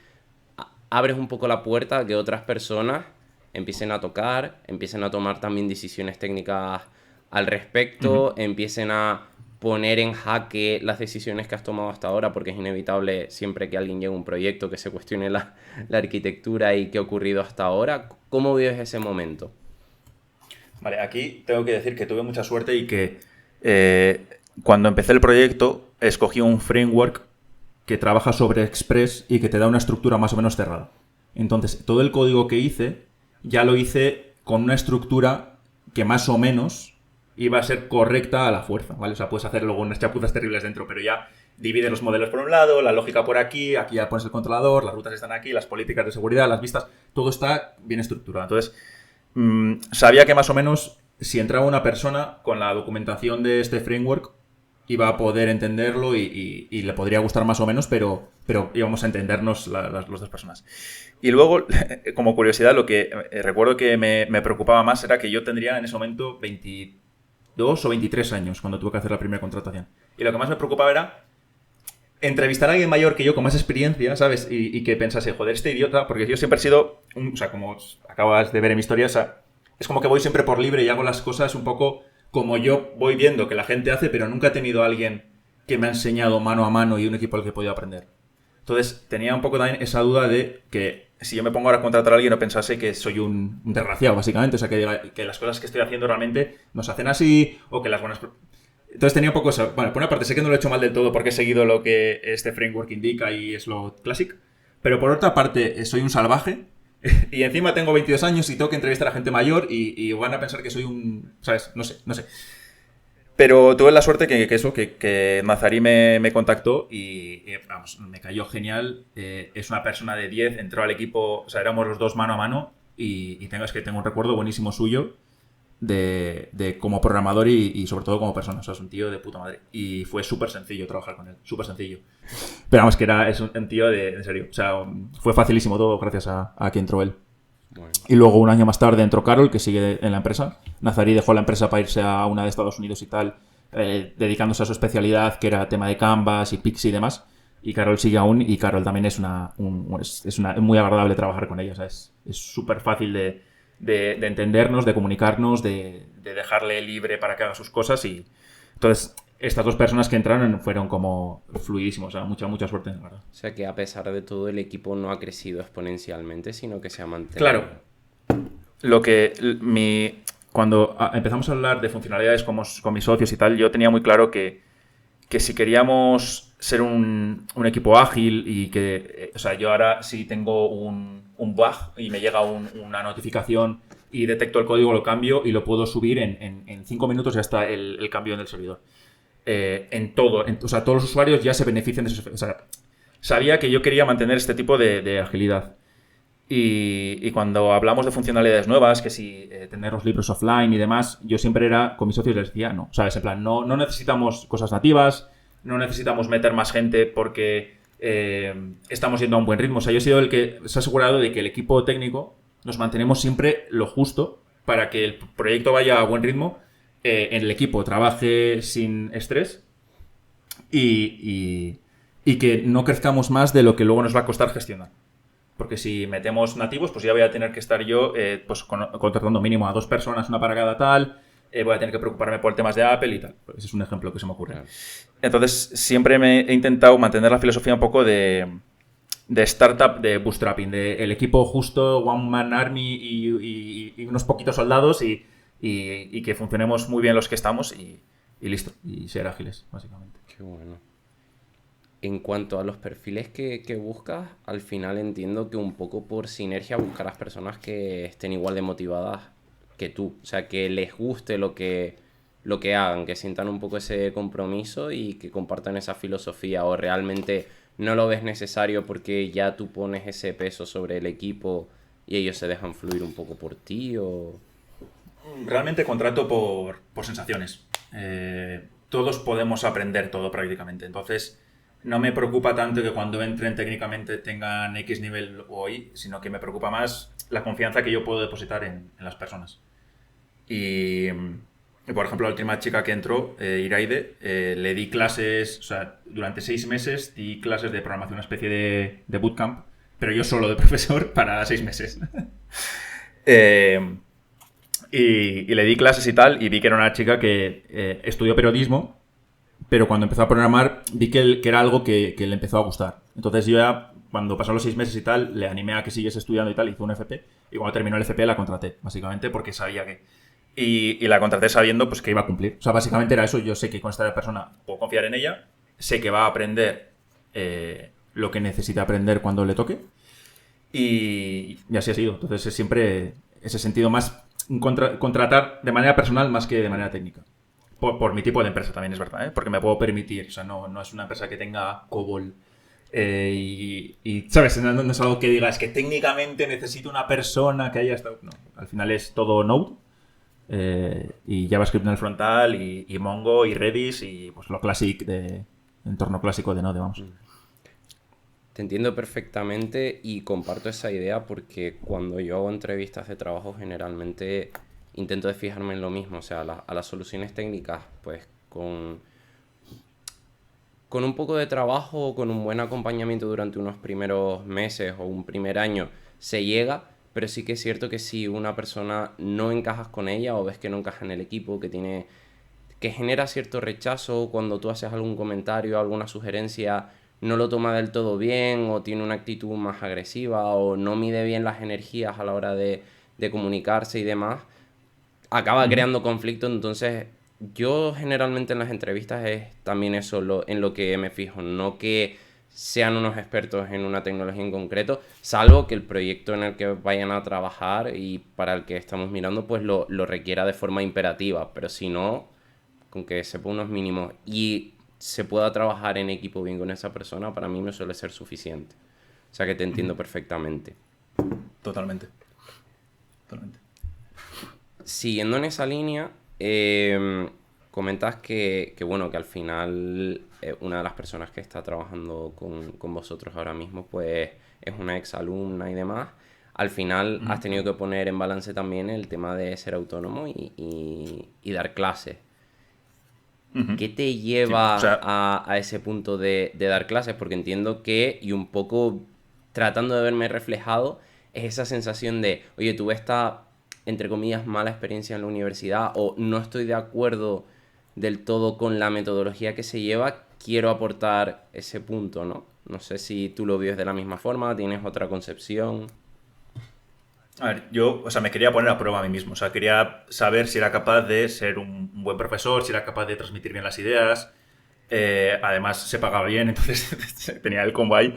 abres un poco la puerta a que otras personas empiecen a tocar, empiecen a tomar también decisiones técnicas al respecto, empiecen a poner en jaque las decisiones que has tomado hasta ahora, porque es inevitable siempre que alguien llegue a un proyecto que se cuestione la arquitectura y qué ha ocurrido hasta ahora. ¿Cómo vives ese momento? Vale, aquí tengo que decir que tuve mucha suerte y que cuando empecé el proyecto escogí un framework que trabaja sobre Express y que te da una estructura más o menos cerrada. Entonces, todo el código que hice ya lo hice con una estructura que más o menos iba a ser correcta a la fuerza, ¿vale? O sea, puedes hacer luego unas chapuzas terribles dentro, pero ya divides los modelos por un lado, la lógica por aquí ya pones el controlador, las rutas están aquí, las políticas de seguridad, las vistas, todo está bien estructurado. Entonces, sabía que más o menos si entraba una persona con la documentación de este framework iba a poder entenderlo y le podría gustar más o menos, pero íbamos a entendernos las dos personas. Y luego, como curiosidad, lo que recuerdo que me preocupaba más era que yo tendría en ese momento 23 22 o 23 años cuando tuve que hacer la primera contratación. Y lo que más me preocupaba era entrevistar a alguien mayor que yo con más experiencia, ¿sabes? Y que pensase, joder, este idiota, porque yo siempre he sido, o sea, como acabas de ver en mi historia, o sea, es como que voy siempre por libre y hago las cosas un poco como yo voy viendo que la gente hace, pero nunca he tenido a alguien que me ha enseñado mano a mano y un equipo al que he podido aprender. Entonces, tenía un poco también esa duda de que si yo me pongo ahora a contratar a alguien no pensase que soy un desgraciado, básicamente. O sea, que las cosas que estoy haciendo realmente no se hacen así o que las buenas... Entonces tenía un poco eso. Bueno, por una parte sé que no lo he hecho mal del todo porque he seguido lo que este framework indica y es lo classic. Pero por otra parte, soy un salvaje y encima tengo 22 años y tengo que entrevistar a gente mayor y van a pensar que soy un... ¿Sabes? No sé. Pero tuve la suerte que Mazarí me contactó y, vamos, me cayó genial. Es una persona de 10, entró al equipo, o sea, éramos los dos mano a mano y tengo un recuerdo buenísimo suyo de como programador y sobre todo como persona. O sea, es un tío de puta madre. Y fue súper sencillo trabajar con él, súper sencillo. Pero vamos, que es un tío en serio. O sea, fue facilísimo todo gracias a que entró él. Bueno. Y luego un año más tarde entró Carol, que sigue en la empresa. Nazarí dejó la empresa para irse a una de Estados Unidos y tal, dedicándose a su especialidad, que era tema de Canvas y Pixie y demás. Y Carol sigue aún, y Carol también es muy agradable trabajar con ella. O sea, es súper fácil de entendernos, de comunicarnos, de dejarle libre para que haga sus cosas. Y entonces, estas dos personas que entraron fueron como fluidísimos. O sea, mucha suerte, la verdad. O sea, que a pesar de todo, el equipo no ha crecido exponencialmente, sino que se ha mantenido. Claro. Cuando empezamos a hablar de funcionalidades con mis socios y tal, yo tenía muy claro que si queríamos ser un equipo ágil y que, o sea, yo ahora si tengo un bug y me llega una notificación y detecto el código, lo cambio y lo puedo subir en 5 minutos, ya está el cambio en el servidor. O sea, todos los usuarios ya se benefician de eso. O sea, sabía que yo quería mantener este tipo de agilidad. Y cuando hablamos de funcionalidades nuevas, que si tener los libros offline y demás, yo siempre era, con mis socios les decía, no, ¿sabes? En plan, no necesitamos cosas nativas, no necesitamos meter más gente porque estamos yendo a un buen ritmo. O sea, yo he sido el que se ha asegurado de que el equipo técnico nos mantenemos siempre lo justo para que el proyecto vaya a buen ritmo, en el equipo trabaje sin estrés y que no crezcamos más de lo que luego nos va a costar gestionar. Porque si metemos nativos, pues ya voy a tener que estar yo pues contratando mínimo a 2 personas, una para cada tal. Voy a tener que preocuparme por temas de Apple y tal. Pues ese es un ejemplo que se me ocurre. Claro. Entonces, siempre me he intentado mantener la filosofía un poco de startup, de bootstrapping, de el equipo justo, one man army y unos poquitos soldados y que funcionemos muy bien los que estamos y listo. Y ser ágiles, básicamente. Qué bueno. En cuanto a los perfiles que buscas, al final entiendo que un poco por sinergia buscarás personas que estén igual de motivadas que tú. O sea, que les guste lo que hagan, que sientan un poco ese compromiso y que compartan esa filosofía. O realmente no lo ves necesario porque ya tú pones ese peso sobre el equipo y ellos se dejan fluir un poco por ti. O... Realmente contrato por sensaciones. Todos podemos aprender todo prácticamente. Entonces... no me preocupa tanto que cuando entren técnicamente tengan X nivel hoy, sino que me preocupa más la confianza que yo puedo depositar en las personas. Y por ejemplo, la última chica que entró, Iraide, le di clases, o sea, durante 6 meses di clases de programación, una especie de bootcamp, pero yo solo de profesor para 6 meses. Y le di clases y tal, y vi que era una chica que estudió periodismo, pero cuando empezó a programar vi que era algo que le empezó a gustar. Entonces yo ya, cuando pasaron los 6 meses y tal, le animé a que siguiese estudiando y tal, hizo un FP. Y cuando terminó el FP la contraté, básicamente porque sabía que... Y la contraté sabiendo pues que iba a cumplir. O sea, básicamente era eso. Yo sé que con esta persona puedo confiar en ella. Sé que va a aprender lo que necesita aprender cuando le toque. Y así ha sido. Entonces es siempre ese sentido más contratar de manera personal más que de manera técnica. Por mi tipo de empresa también es verdad, ¿eh? Porque me puedo permitir, o sea, no es una empresa que tenga COBOL y ¿sabes? No es algo que digas que técnicamente necesito una persona que haya estado... No, al final es todo Node y JavaScript en el frontal y Mongo y Redis y pues lo clásico entorno clásico de Node, vamos. Te entiendo perfectamente y comparto esa idea porque cuando yo hago entrevistas de trabajo generalmente intento de fijarme en lo mismo, o sea, a las soluciones técnicas, pues con un poco de trabajo, con un buen acompañamiento durante unos primeros meses o un primer año, se llega, pero sí que es cierto que si una persona no encajas con ella o ves que no encaja en el equipo, que genera cierto rechazo cuando tú haces algún comentario, alguna sugerencia, no lo toma del todo bien o tiene una actitud más agresiva o no mide bien las energías a la hora de comunicarse y demás, acaba Ujú. creando conflicto. Entonces yo generalmente en las entrevistas es también eso en lo que me fijo, no que sean unos expertos en una tecnología en concreto, salvo que el proyecto en el que vayan a trabajar y para el que estamos mirando pues lo requiera de forma imperativa, pero si no, con que sepa unos mínimos y se pueda trabajar en equipo bien con esa persona, para mí me suele ser suficiente. O sea que te entiendo perfectamente. Totalmente. Totalmente. Siguiendo en esa línea, comentas bueno, que al final una de las personas que está trabajando con vosotros ahora mismo, pues es una exalumna y demás. Al final has Ujú. tenido que poner en balance también el tema de ser autónomo y dar clases. Ujú. ¿Qué te Sí, o lleva sea, a ese punto de dar clases? Porque entiendo que, y un poco tratando de verme reflejado, es esa sensación de, oye, tuve esta, entre comillas, mala experiencia en la universidad o no estoy de acuerdo del todo con la metodología que se lleva, quiero aportar ese punto, ¿no? No sé si tú lo vives de la misma forma, tienes otra concepción. a ver, yo, o sea, me quería poner a prueba a mí mismo. O sea, quería saber si era capaz de ser un buen profesor, si era capaz de transmitir bien las ideas. Además, se pagaba bien, entonces tenía el combo ahí.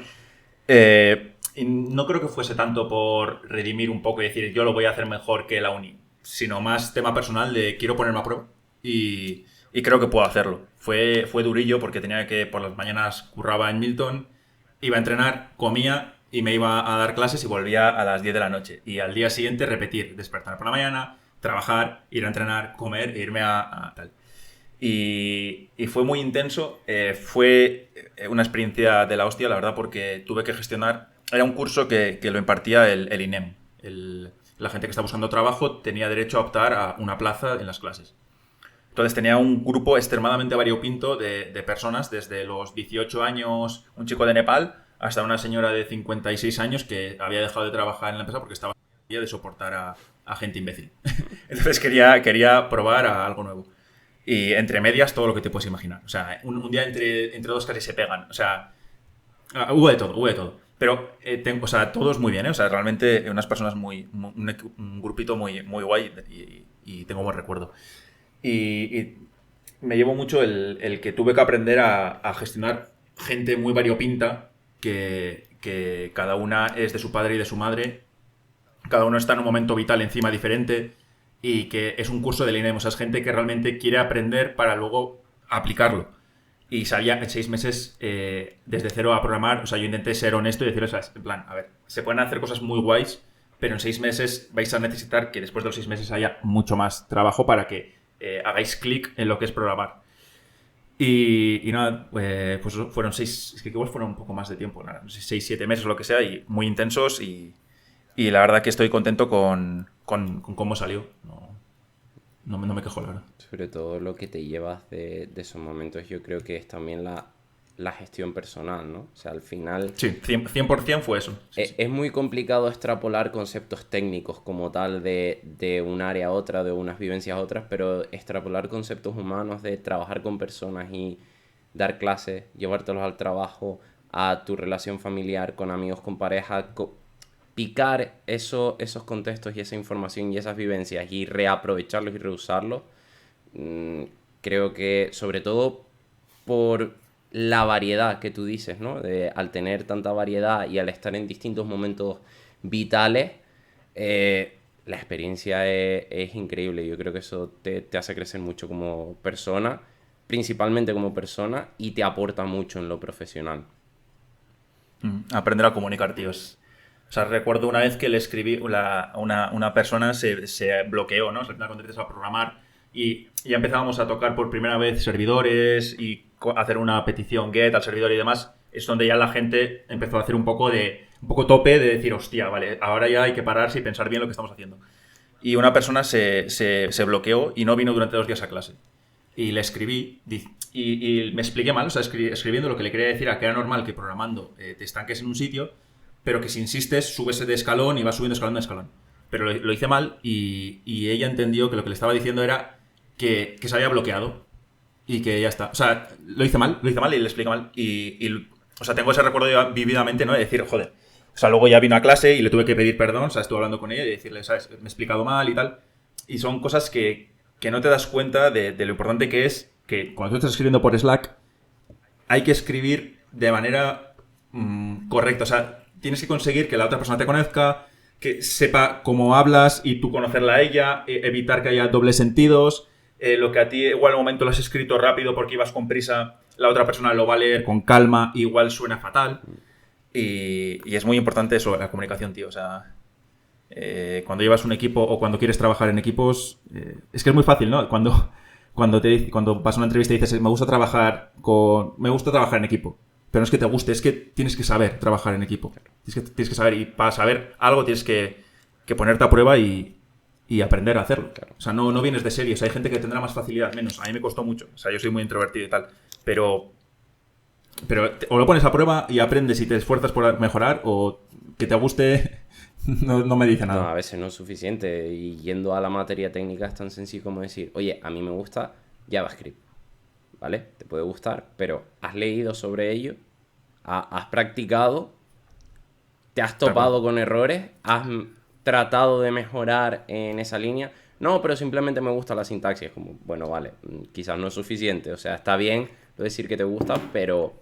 Y no creo que fuese tanto por redimir un poco y decir yo lo voy a hacer mejor que la uni, sino más tema personal de quiero ponerme a prueba y creo que puedo hacerlo. Fue durillo porque tenía que por las mañanas curraba en Milton, iba a entrenar, comía y me iba a dar clases y volvía a las 10 de la noche. Y al día siguiente repetir, despertar por la mañana, trabajar, ir a entrenar, comer e irme a tal. Y fue muy intenso. Fue una experiencia de la hostia, la verdad, porque tuve que gestionar. Era un curso que lo impartía el INEM. La gente que está buscando trabajo tenía derecho a optar a una plaza en las clases. Entonces tenía un grupo extremadamente variopinto de personas, desde los 18 años, un chico de Nepal, hasta una señora de 56 años que había dejado de trabajar en la empresa porque estaba de soportar a gente imbécil. Entonces quería probar a algo nuevo. Y entre medias, todo lo que te puedes imaginar. O sea, un día entre dos casi se pegan. O sea, hubo de todo, hubo de todo. Pero, o sea, todos muy bien, ¿eh? O sea, realmente unas personas un grupito muy guay y tengo buen recuerdo. Y me llevo mucho el que tuve que aprender a gestionar gente muy variopinta, que cada una es de su padre y de su madre, cada uno está en un momento vital encima diferente y que es un curso de línea. O sea, es gente que realmente quiere aprender para luego aplicarlo. Y sabía en 6 meses desde cero a programar. O sea, yo intenté ser honesto y decirles, en plan, a ver, se pueden hacer cosas muy guays, pero en 6 meses vais a necesitar que después de los 6 meses haya mucho más trabajo para que hagáis clic en lo que es programar. Y nada, pues fueron 6, es que igual fueron un poco más de tiempo, nada, no sé, 6, 7 meses o lo que sea, y muy intensos y la verdad que estoy contento con cómo salió. No me quejo, la verdad. Sobre todo lo que te llevas de esos momentos, yo creo que es también la gestión personal, ¿no? O sea, al final Sí, 100% fue eso. Sí, sí. es muy complicado extrapolar conceptos técnicos como tal de un área a otra, de unas vivencias a otras, pero extrapolar conceptos humanos de trabajar con personas y dar clases, llevártelos al trabajo, a tu relación familiar, con amigos, con pareja, picar esos contextos y esa información y esas vivencias y reaprovecharlos y reusarlos, mm, creo que sobre todo por la variedad que tú dices, ¿no? Al tener tanta variedad y al estar en distintos momentos vitales, la experiencia es increíble. Yo creo que eso te hace crecer mucho como persona, principalmente como persona, y te aporta mucho en lo profesional. Aprender a comunicar, tíos. O sea, recuerdo una vez que le escribí, una persona se bloqueó, ¿no? Se cuando empiezas a programar y ya empezábamos a tocar por primera vez servidores y hacer una petición get al servidor y demás. Es donde ya la gente empezó a hacer un poco tope de decir, hostia, vale, ahora ya hay que pararse y pensar bien lo que estamos haciendo. y una persona se bloqueó y no vino durante 2 días a clase. Y le escribí y me expliqué mal, o sea, escribiendo lo que le quería decir a que era normal que programando te estanques en un sitio, pero que si insistes subes de escalón y vas subiendo escalón de escalón. Pero lo hice mal y ella entendió que lo que le estaba diciendo era que se había bloqueado y que ya está. O sea, lo hice mal y le expliqué mal. O sea, tengo ese recuerdo ya vividamente, ¿no? De decir, joder. O sea, luego ya vino a clase y le tuve que pedir perdón, o sea, estuve hablando con ella y decirle, ¿sabes? Me he explicado mal y tal. Y son cosas que no te das cuenta de lo importante que es que cuando tú estás escribiendo por Slack, hay que escribir de manera correcta. O sea, tienes que conseguir que la otra persona te conozca, que sepa cómo hablas y tú conocerla a ella, evitar que haya dobles sentidos. Lo que a ti igual al momento lo has escrito rápido porque ibas con prisa, la otra persona lo va a leer con calma, igual suena fatal. Y es muy importante eso, la comunicación, tío. O sea, cuando llevas un equipo o cuando quieres trabajar en equipos, es que es muy fácil, ¿no? Cuando vas a una entrevista y dices, me gusta trabajar en equipo. Pero no es que te guste, es que tienes que saber trabajar en equipo. Tienes que saber, y para saber algo tienes que ponerte a prueba y aprender a hacerlo. Claro. O sea, no vienes de serie. O sea, hay gente que tendrá más facilidad, menos. A mí me costó mucho. O sea, yo soy muy introvertido y tal. Pero o lo pones a prueba y aprendes y te esfuerzas por mejorar, o que te guste no me dice No, nada. a veces no es suficiente. Y yendo a la materia técnica es tan sencillo como decir, oye, a mí me gusta JavaScript, ¿vale? Te puede gustar, pero ¿has leído sobre ello? ¿Has practicado? ¿Te has Tal cual. topado con errores? ¿Has tratado de mejorar en esa línea? No, pero simplemente me gusta la sintaxis. Como, bueno, vale, quizás no es suficiente. O sea, está bien decir que te gusta, pero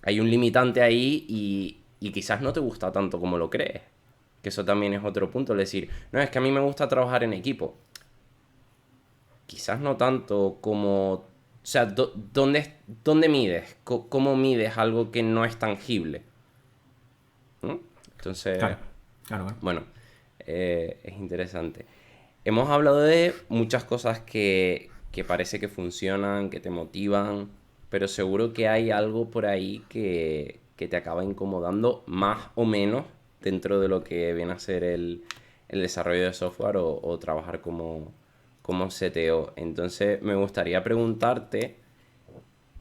hay un limitante ahí y quizás no te gusta tanto como lo crees. Que eso también es otro punto. Es decir, no, es que a mí me gusta trabajar en equipo. Quizás no tanto como... O sea, ¿dónde mides? ¿Cómo mides algo que no es tangible? ¿No? Entonces, Claro, claro. bueno, es interesante. Hemos hablado de muchas cosas que parece que funcionan, que te motivan, pero seguro que hay algo por ahí que te acaba incomodando más o menos dentro de lo que viene a ser el desarrollo de software o trabajar como CTO. Entonces, me gustaría preguntarte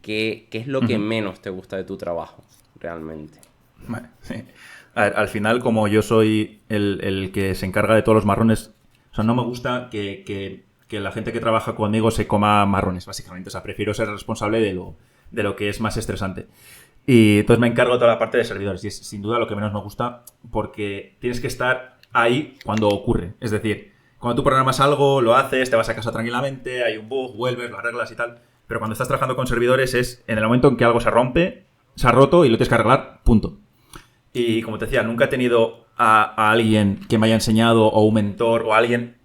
qué es lo que Ujú. menos te gusta de tu trabajo, realmente. Vale, sí. A ver, al final, como yo soy el que se encarga de todos los marrones, o sea, no me gusta que la gente que trabaja conmigo se coma marrones, básicamente. O sea, prefiero ser responsable de lo que es más estresante. Y entonces me encargo de toda la parte de servidores. Y es sin duda lo que menos me gusta porque tienes que estar ahí cuando ocurre. Es decir, cuando tú programas algo, lo haces, te vas a casa tranquilamente, hay un bug, vuelves, lo arreglas y tal. Pero cuando estás trabajando con servidores es en el momento en que algo se rompe, se ha roto y lo tienes que arreglar, punto. Y como te decía, nunca he tenido a alguien que me haya enseñado o un mentor o alguien.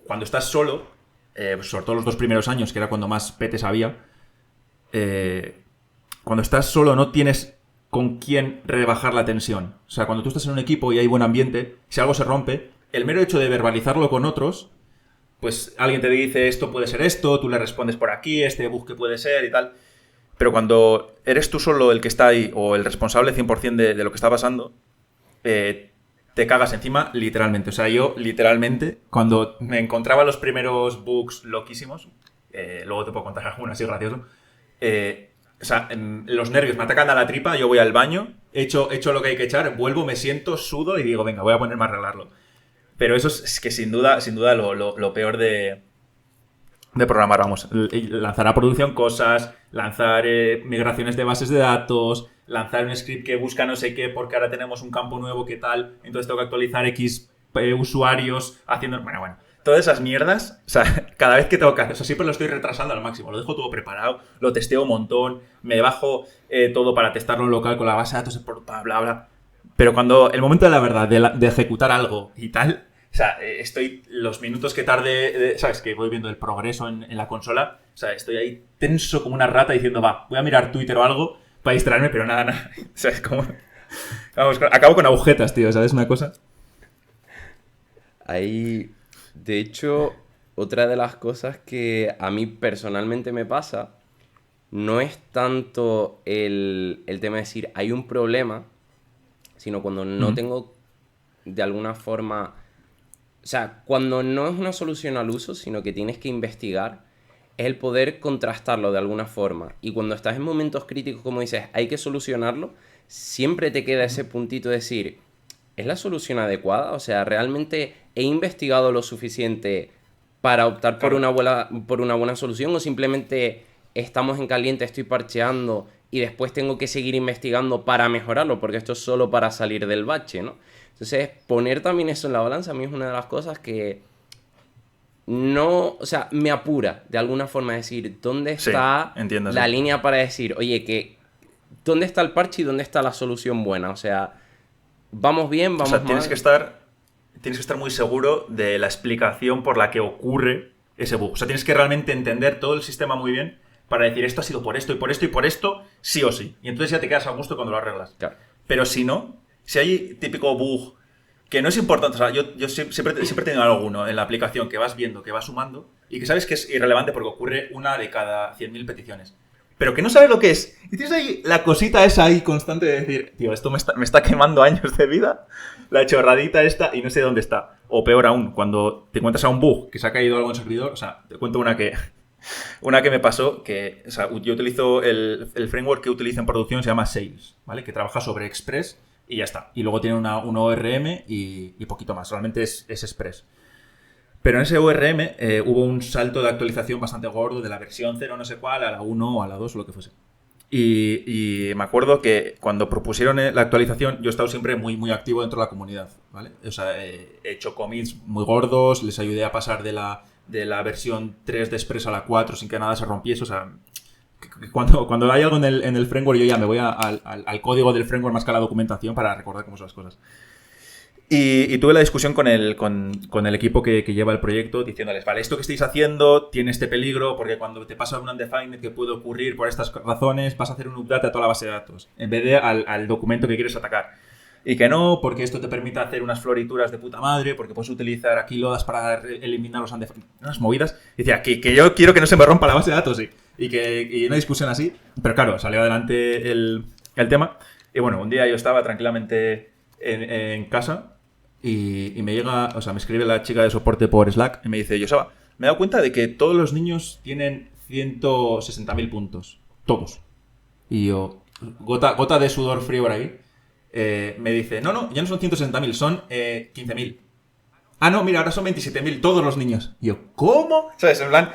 Cuando estás solo, pues sobre todo los 2 primeros años, que era cuando más petes había, eh, cuando estás solo no tienes con quién rebajar la tensión. O sea, cuando tú estás en un equipo y hay buen ambiente, si algo se rompe, el mero hecho de verbalizarlo con otros, pues alguien te dice esto puede ser esto, tú le respondes por aquí, este bug que puede ser y tal. Pero cuando eres tú solo el que está ahí o el responsable 100% de lo que está pasando, te cagas encima literalmente. O sea, yo literalmente, cuando me encontraba los primeros bugs loquísimos, luego te puedo contar alguno así gracioso, o sea, los nervios me atacan a la tripa, yo voy al baño, hecho lo que hay que echar, vuelvo, me siento, sudo y digo, venga, voy a ponerme a arreglarlo. Pero eso es que sin duda lo peor de programar, vamos. Lanzar a producción cosas, lanzar migraciones de bases de datos, lanzar un script que busca no sé qué porque ahora tenemos un campo nuevo que tal, entonces tengo que actualizar X usuarios haciendo... Bueno. Todas esas mierdas, o sea, cada vez que tengo que hacer, o sea, siempre lo estoy retrasando al máximo, lo dejo todo preparado, lo testeo un montón, me bajo todo para testarlo en local con la base de datos, bla, bla. Pero cuando el momento de la verdad, de ejecutar algo y tal, o sea, estoy los minutos que tarde, ¿sabes? Que voy viendo el progreso en la consola. O sea, estoy ahí tenso como una rata diciendo, va, voy a mirar Twitter o algo para distraerme, pero nada. O sea, es como... Vamos, acabo con agujetas, tío, ¿sabes una cosa? Ahí, de hecho, otra de las cosas que a mí personalmente me pasa no es tanto el tema de decir hay un problema, sino cuando no Ujú. tengo de alguna forma O sea, cuando no es una solución al uso, sino que tienes que investigar, es el poder contrastarlo de alguna forma. Y cuando estás en momentos críticos, como dices, hay que solucionarlo, siempre te queda ese puntito de decir, ¿es la solución adecuada? O sea, ¿realmente he investigado lo suficiente para optar Claro. por una buena solución? ¿O simplemente estamos en caliente, estoy parcheando y después tengo que seguir investigando para mejorarlo? Porque esto es solo para salir del bache, ¿no? Entonces, poner también eso en la balanza a mí es una de las cosas que no, o sea, me apura de alguna forma decir, ¿dónde Sí, está entiendo, sí. la línea para decir, oye, que dónde está el parche y dónde está la solución buena? O sea, ¿vamos bien, O vamos sea, mal? tienes que estar muy seguro de la explicación por la que ocurre ese bug. O sea, tienes que realmente entender todo el sistema muy bien para decir esto ha sido por esto y por esto y por esto, sí o sí. Y entonces ya te quedas a gusto cuando lo arreglas. Claro. Pero si no, si hay típico bug que no es importante, o sea, yo siempre he tenido alguno en la aplicación que vas viendo, que vas sumando y que sabes que es irrelevante porque ocurre una de cada 100.000 peticiones. Pero que no sabes lo que es. Y tienes ahí la cosita esa ahí constante de decir, tío, esto me está quemando años de vida, la chorradita esta y no sé dónde está. O peor aún, cuando te encuentras a un bug que se ha caído algo en el servidor, o sea, te cuento una que me pasó, que o sea, yo utilizo el framework que utilizo en producción, se llama Sales, ¿vale? Que trabaja sobre Express y ya está. Y luego tiene un ORM y poquito más. Realmente es Express. Pero en ese ORM hubo un salto de actualización bastante gordo de la versión 0 no sé cuál a la 1 o a la 2 o lo que fuese. Y me acuerdo que cuando propusieron la actualización, yo he estado siempre muy, muy activo dentro de la comunidad, ¿vale? O sea, he hecho commits muy gordos, les ayudé a pasar de la versión 3 de Express a la 4 sin que nada se rompiese. O sea, cuando hay algo en el framework, yo ya me voy al código del framework más que a la documentación para recordar cómo son las cosas. Y tuve la discusión con el equipo que lleva el proyecto, diciéndoles, vale, esto que estáis haciendo tiene este peligro, porque cuando te pasa un undefined que puede ocurrir por estas razones, vas a hacer un update a toda la base de datos, en vez de al documento que quieres atacar. Y que no, porque esto te permite hacer unas florituras de puta madre, porque puedes utilizar aquí lodas para eliminar los undefined, unas movidas. Y decía, que yo quiero que no se me rompa la base de datos, y una discusión así. Pero claro, salió adelante el tema. Y bueno, un día yo estaba tranquilamente en casa. Y me llega, o sea, me escribe la chica de soporte por Slack y me dice, Joseba, me he dado cuenta de que todos los niños tienen 160.000 puntos. Todos. Y yo, gota de sudor frío por ahí, me dice, no, ya no son 160.000, son 15.000. Ah, no, mira, ahora son 27.000 todos los niños. Y yo, ¿cómo? ¿Sabes? En plan,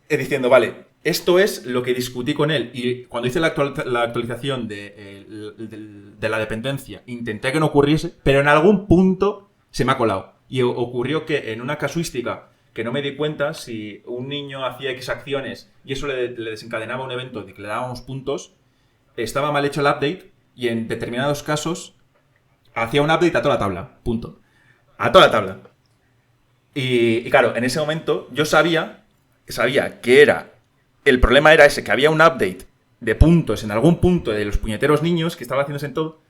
diciendo, vale, esto es lo que discutí con él. Y cuando hice la actualización de la dependencia, intenté que no ocurriese, pero en algún punto se me ha colado. Y ocurrió que en una casuística que no me di cuenta, si un niño hacía X acciones y eso le desencadenaba un evento de que le dábamos puntos, estaba mal hecho el update y en determinados casos hacía un update a toda la tabla. Punto. A toda la tabla. Y claro, en ese momento yo sabía que el problema era ese, que había un update de puntos en algún punto de los puñeteros niños que estaba haciéndose en todo,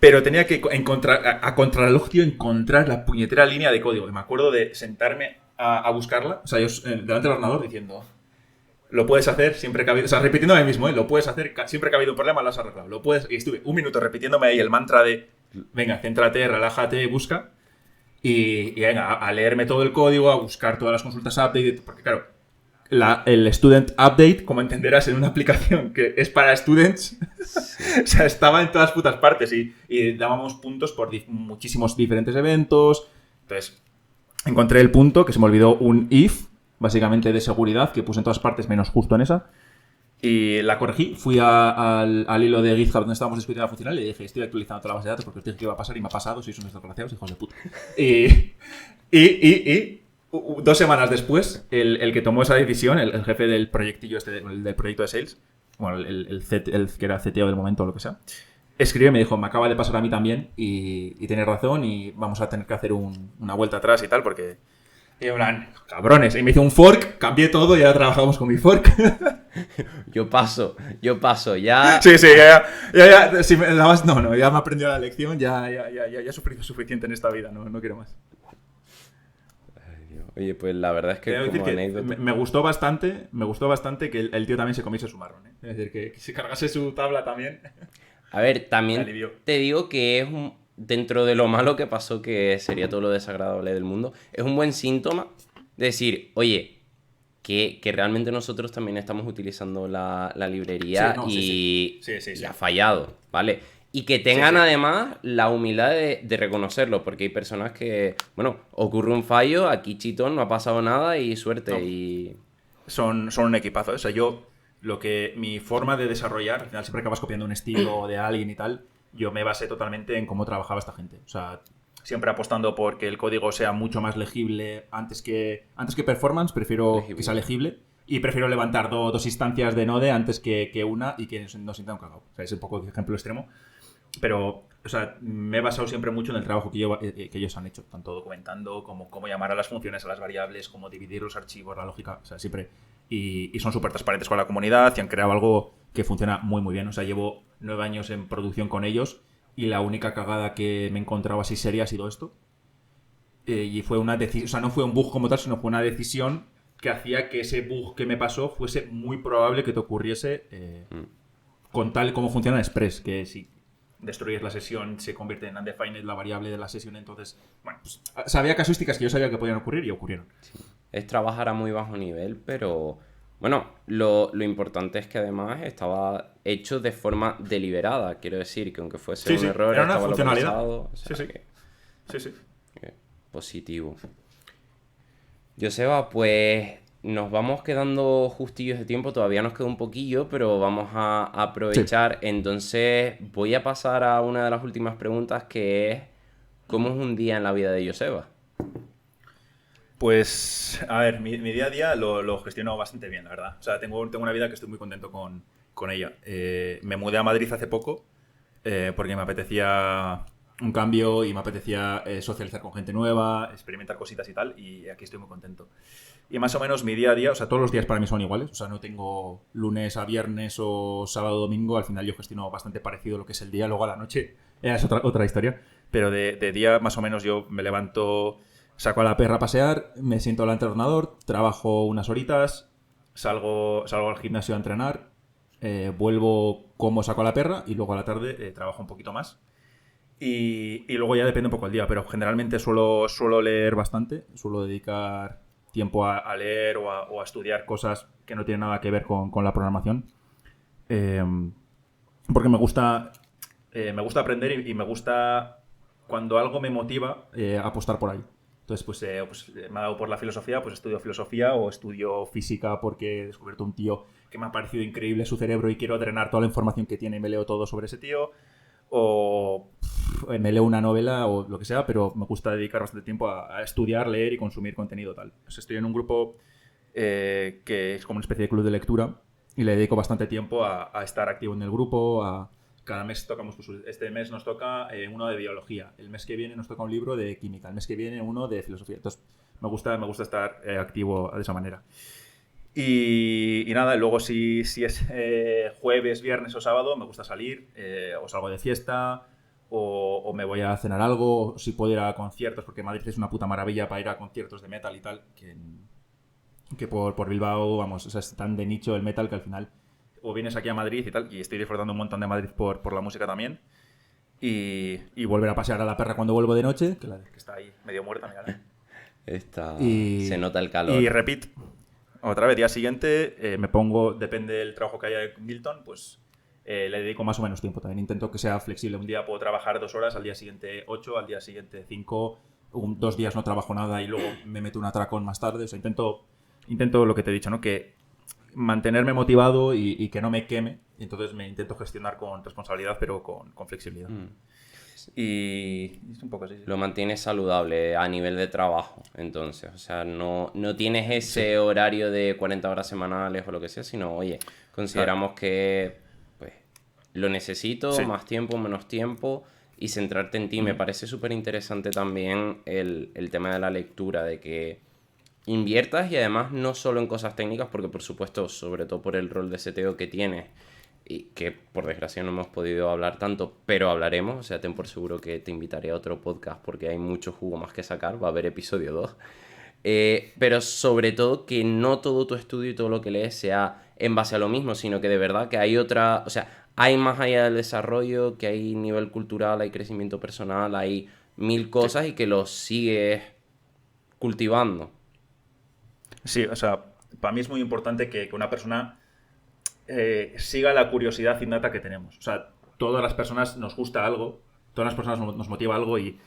pero tenía que encontrar, a contrarreloj, tío, encontrar la puñetera línea de código. Y me acuerdo de sentarme a buscarla, o sea, yo delante del ordenador diciendo, lo puedes hacer siempre que ha habido, o sea, repitiéndome mismo, lo puedes hacer siempre que ha habido un problema, lo has arreglado. Lo puedes, y estuve un minuto repitiéndome ahí el mantra de, venga, céntrate, relájate, busca. Y venga, a leerme todo el código, a buscar todas las consultas update, porque claro, el student update, como entenderás, en una aplicación que es para students, Sí. o sea, estaba en todas putas partes y dábamos puntos por muchísimos diferentes eventos. Entonces, encontré el punto, que se me olvidó un if, básicamente de seguridad, que puse en todas partes menos justo en esa. Y la corregí, fui al hilo de GitHub donde estábamos discutiendo la funcional y le dije, estoy actualizando toda la base de datos porque os dije que iba a pasar y me ha pasado, sois unos desgraciados, hijos de puta. Y 2 semanas después, el que tomó esa decisión, el jefe del proyectillo del proyecto de Sales, bueno, el que era CTO del momento o lo que sea, escribió y me dijo, me acaba de pasar a mí también y tienes razón y vamos a tener que hacer una vuelta atrás y tal porque... Y en plan, cabrones, y me hizo un fork, cambié todo y ahora trabajamos con mi fork. Yo paso, ya... Sí, ya si ya me aprendió la lección, ya he sufrido suficiente en esta vida, no quiero más. Oye, pues la verdad es que Quiero decir como que anécdota... me gustó bastante que el tío también se comiese su marrón, ¿eh? Es decir, que se cargase su tabla también. A ver, Me también alivió. te digo que dentro de lo malo que pasó, que sería todo lo desagradable del mundo, es un buen síntoma de decir, oye, que realmente nosotros también estamos utilizando la Sí, librería no, sí, sí. Sí, sí, y sí. ha fallado, ¿vale? Y que Sí, tengan sí. además la humildad de reconocerlo, porque hay personas que, bueno, ocurre un fallo, aquí chitón, no ha pasado nada y suerte. No. Y Son un equipazo. O sea, mi forma de desarrollar, al final siempre acabas copiando un estilo de alguien y tal, yo me basé totalmente en cómo trabajaba esta gente. O sea, siempre apostando por que el código sea mucho más legible antes que performance, prefiero que sea legibilidad. legible y prefiero levantar dos instancias de Node antes que una y que no sienta un cagado. O sea, es un poco el ejemplo extremo. Pero, o sea, me he basado siempre mucho en el trabajo que ellos han hecho, tanto documentando como cómo llamar a las funciones, a las variables, cómo dividir los archivos, la lógica, o sea, siempre. Y son súper transparentes con la comunidad y han creado algo que funciona muy, muy bien. O sea, llevo 9 años en producción con ellos y la única cagada que me he encontrado así seria ha sido esto. Y fue una decisión, o sea, no fue un bug como tal, sino fue una decisión que hacía que ese bug que me pasó fuese muy probable que te ocurriese Mm. con tal como funciona Express, que si destruyes la sesión se convierte en undefined la variable de la sesión, entonces, bueno, pues sabía casuísticas que yo sabía que podían ocurrir y ocurrieron. Es trabajar a muy bajo nivel, pero bueno, lo importante es que además estaba hecho de forma deliberada. Quiero decir que aunque fuese Sí, un sí, error, era una estaba lo funcionalidad. pensado. O Sí, sea sí, sí, sí. que positivo. Joseba, pues nos vamos quedando justillos de tiempo, todavía nos queda un poquillo, pero vamos a Sí. aprovechar. Entonces voy a pasar a una de las últimas preguntas que es, ¿cómo es un día en la vida de Joseba? Pues, a ver, mi día a día lo gestiono bastante bien, la verdad. O sea, tengo una vida que estoy muy contento con ella. Me mudé a Madrid hace poco porque me apetecía un cambio y me apetecía socializar con gente nueva, experimentar cositas y tal, y aquí estoy muy contento. Y más o menos mi día a día, o sea, todos los días para mí son iguales, o sea, no tengo lunes a viernes o sábado a domingo, al final yo gestiono bastante parecido lo que es el día, luego a la noche es otra historia, pero de día más o menos yo me levanto, saco a la perra a pasear, me siento delante del ordenador, trabajo unas horitas, salgo al gimnasio a entrenar, vuelvo como saco a la perra y luego a la tarde trabajo un poquito más. Y luego ya depende un poco el día, pero generalmente suelo leer bastante, suelo dedicar tiempo a leer o a estudiar cosas que no tienen nada que ver con la programación. Eh, Porque me gusta aprender y me gusta cuando algo me motiva apostar por ahí. Entonces, pues, me ha dado por la filosofía, pues estudio filosofía o estudio física porque he descubierto un tío que me ha parecido increíble su cerebro y quiero drenar toda la información que tiene y me leo todo sobre ese tío. O me leo una novela o lo que sea, pero me gusta dedicar bastante tiempo a estudiar, leer y consumir contenido tal. Pues estoy en un grupo que es como una especie de club de lectura y le dedico bastante tiempo a estar activo en el grupo, cada mes tocamos, pues, este mes nos toca uno de biología, el mes que viene nos toca un libro de química, el mes que viene uno de filosofía. Entonces, me gusta estar activo de esa manera. Y nada, luego si es jueves, viernes o sábado, me gusta salir, o salgo de fiesta, o me voy a cenar algo, o si puedo ir a conciertos, porque Madrid es una puta maravilla para ir a conciertos de metal y tal, que por Bilbao, vamos, o sea, es tan de nicho el metal que al final o vienes aquí a Madrid y tal, y estoy disfrutando un montón de Madrid por la música también, y volver a pasear a la perra cuando vuelvo de noche, que está ahí medio muerta, mira. Se Y, nota el y calor. repeat. Otra vez, día siguiente, me pongo, depende del trabajo que haya en Milton, pues le dedico más o menos tiempo. También intento que sea flexible. Un día puedo trabajar 2 horas, al día siguiente 8, al día siguiente 5, 2 días no trabajo nada y luego me meto un atracón más tarde. O sea, intento lo que te he dicho, ¿no? Que mantenerme motivado y que no me queme. Y entonces me intento gestionar con responsabilidad, pero con flexibilidad. Mm. Y es un poco así, sí. Lo mantienes saludable a nivel de trabajo, entonces. O sea, no tienes Sí, ese horario de 40 horas semanales o lo que sea, sino, oye, claro. consideramos que pues lo necesito, Sí. más tiempo, menos tiempo, y centrarte en ti. Me Ujú. parece súper interesante también el tema de la lectura, de que inviertas y además no solo en cosas técnicas, porque por supuesto, sobre todo por el rol de CTO que tienes, y que por desgracia no hemos podido hablar tanto, pero hablaremos, o sea, ten por seguro que te invitaré a otro podcast porque hay mucho jugo más que sacar, va a haber episodio 2. Pero sobre todo que no todo tu estudio y todo lo que lees sea en base a lo mismo, sino que de verdad que hay otra, o sea, hay más allá del desarrollo, que hay nivel cultural, hay crecimiento personal, hay mil cosas y que lo sigues cultivando. Sí, o sea, para mí es muy importante que una persona siga la curiosidad innata que tenemos. O sea, todas las personas nos gusta algo, todas las personas nos motiva algo y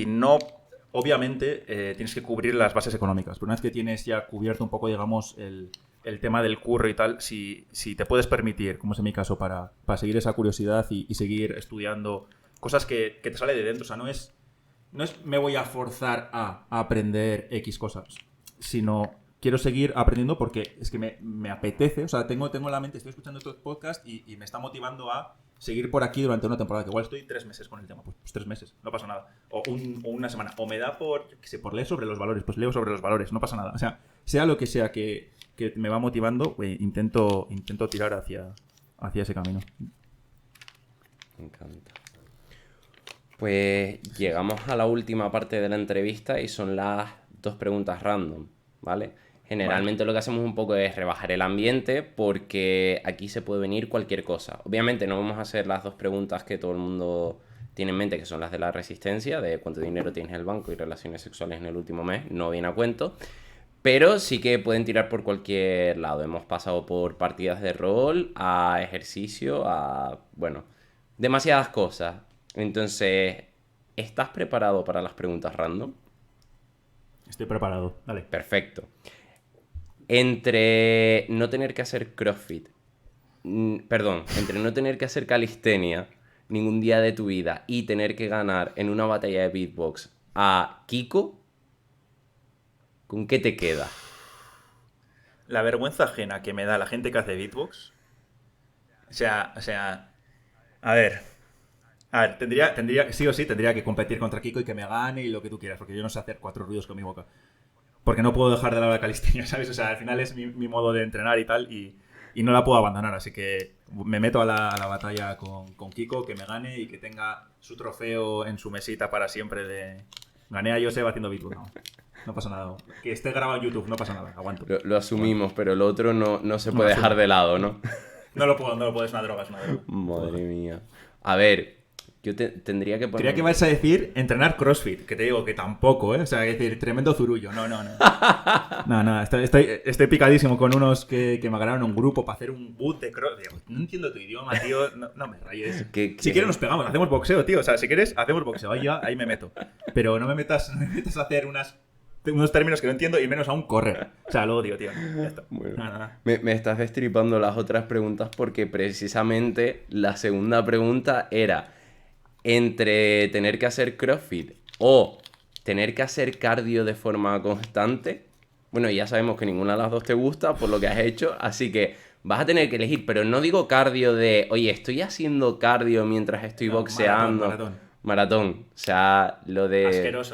no, obviamente, tienes que cubrir las bases económicas. Pero una vez que tienes ya cubierto un poco, digamos, el tema del curro y tal, si te puedes permitir, como es en mi caso, para seguir esa curiosidad y seguir estudiando cosas que te sale de dentro. O sea, no es me voy a forzar a aprender X cosas, sino quiero seguir aprendiendo porque es que me apetece. O sea, tengo en la mente, estoy escuchando estos podcasts y me está motivando a seguir por aquí durante una temporada, que igual estoy 3 meses con el tema, pues 3 meses, no pasa nada. O una semana, o me da por leer sobre los valores, pues leo sobre los valores, no pasa nada. O sea lo que sea que me va motivando, intento tirar hacia ese camino. Me encanta. Pues llegamos a la última parte de la entrevista y son las 2 preguntas random, ¿vale? Generalmente lo que hacemos un poco es rebajar el ambiente porque aquí se puede venir cualquier cosa. Obviamente no vamos a hacer las 2 preguntas que todo el mundo tiene en mente, que son las de la resistencia, de cuánto dinero tienes en el banco y relaciones sexuales en el último mes, no viene a cuento. Pero sí que pueden tirar por cualquier lado. Hemos pasado por partidas de rol, a ejercicio, a... bueno, demasiadas cosas. Entonces, ¿estás preparado para las preguntas random? Estoy preparado, dale. Perfecto. Entre no tener que hacer CrossFit, entre no tener que hacer calistenia ningún día de tu vida y tener que ganar en una batalla de beatbox a Kiko, ¿con qué te queda? La vergüenza ajena que me da la gente que hace beatbox. O sea, a ver, tendría, sí o sí, tendría que competir contra Kiko y que me gane y lo que tú quieras, porque yo no sé hacer 4 ruidos con mi boca. Porque no puedo dejar de lado la calistenia, ¿sabes? O sea, al final es mi modo de entrenar y tal, y no la puedo abandonar, así que me meto a la batalla con Kiko, que me gane y que tenga su trofeo en su mesita para siempre de... Gané a Josep haciendo beatbox. No pasa nada. Que esté grabado en YouTube, no pasa nada, aguanto. Lo asumimos, pero lo otro no se No puede lo dejar asumo. de lado, ¿no? No lo puedo, es una droga. Madre mía. A ver, yo tendría que poner... Creía que vais a decir entrenar CrossFit, que te digo que tampoco, ¿eh? O sea, es decir, tremendo zurullo. No. No, estoy picadísimo con unos que me agarraron un grupo para hacer un boot de CrossFit. No entiendo tu idioma, tío. No me rayes. Si quieres nos pegamos, hacemos boxeo, tío. O sea, si quieres, hacemos boxeo. Ahí me meto. Pero no me metas a hacer unos términos que no entiendo y menos aún correr. O sea, lo odio, tío. Ya está. Bueno, No. me estás destripando las otras preguntas porque precisamente la segunda pregunta era entre tener que hacer CrossFit o tener que hacer cardio de forma constante. Bueno, ya sabemos que ninguna de las dos te gusta por lo que has hecho, así que vas a tener que elegir, pero no digo cardio de, oye, estoy haciendo cardio mientras estoy boxeando. Maratón. O sea, lo de...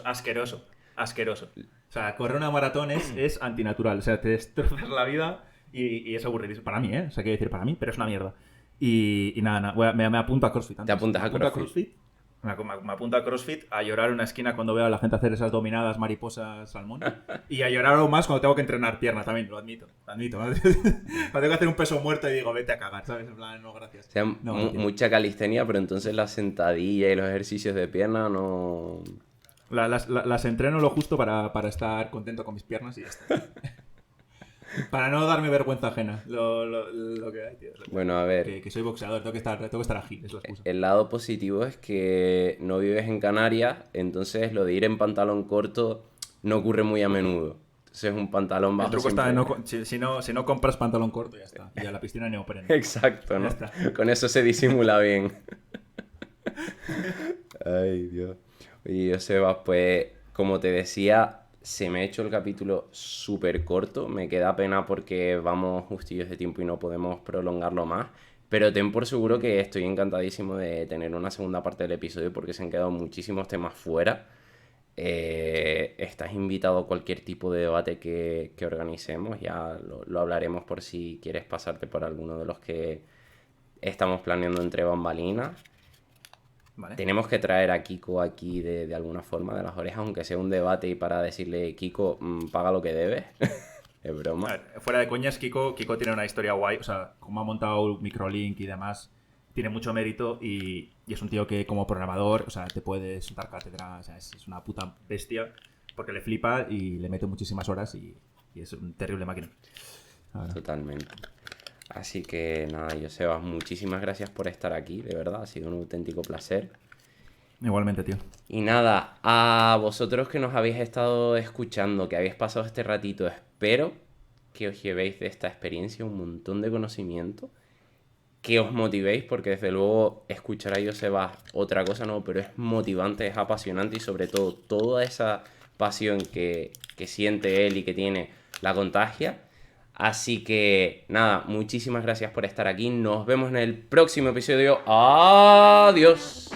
Asqueroso. O sea, correr una maratón es antinatural. O sea, te destrozas la vida y es aburridísimo. Para mí, ¿eh? O sea, quiero decir, para mí, pero es una mierda. Y nada. Me apunto a CrossFit. Te apuntas a CrossFit. Me apunto a CrossFit a llorar en una esquina cuando veo a la gente hacer esas dominadas mariposas salmón. Y a llorar aún más cuando tengo que entrenar pierna también, lo admito. Cuando tengo que hacer un peso muerto y digo, vete a cagar, ¿sabes? En plan, no, gracias. O sea, No, mucha calistenia, pero entonces la sentadilla y los ejercicios de pierna no... Las entreno lo justo para estar contento con mis piernas y ya está. Para no darme vergüenza ajena. Lo que hay, tío. Bueno, a ver. Que soy boxeador, tengo que estar ágil, es la excusa. El lado positivo es que no vives en Canarias, entonces lo de ir en pantalón corto no ocurre muy a menudo. Entonces un pantalón bajo. El truco siempre... está si no compras pantalón corto, ya está. Y a la piscina neopreno. Exacto, ¿no? Con eso se disimula bien. Ay, Dios. Oye, Joseba, pues como te decía, se me ha hecho el capítulo súper corto. Me queda pena porque vamos justillos de tiempo y no podemos prolongarlo más. Pero ten por seguro que estoy encantadísimo de tener una segunda parte del episodio porque se han quedado muchísimos temas fuera. Estás invitado a cualquier tipo de debate que organicemos. Ya lo hablaremos por si quieres pasarte por alguno de los que estamos planeando entre bambalinas. Vale. Tenemos que traer a Kiko aquí de alguna forma de las orejas, aunque sea un debate y para decirle, Kiko, paga lo que debes. Es broma. A ver, fuera de coñas, Kiko tiene una historia guay. O sea, como ha montado Microlink y demás, tiene mucho mérito y es un tío que como programador, o sea, te puede sentar cátedra, o sea, es una puta bestia porque le flipa y le mete muchísimas horas y es una terrible máquina. Totalmente. Así que nada, Joseba, muchísimas gracias por estar aquí, de verdad, ha sido un auténtico placer. Igualmente, tío. Y nada, a vosotros que nos habéis estado escuchando, que habéis pasado este ratito, espero que os llevéis de esta experiencia un montón de conocimiento, que os motivéis, porque desde luego escuchar a Joseba otra cosa no, pero es motivante, es apasionante y sobre todo toda esa pasión que siente él y que tiene la contagia. Así que nada, muchísimas gracias por estar aquí. Nos vemos en el próximo episodio. Adiós.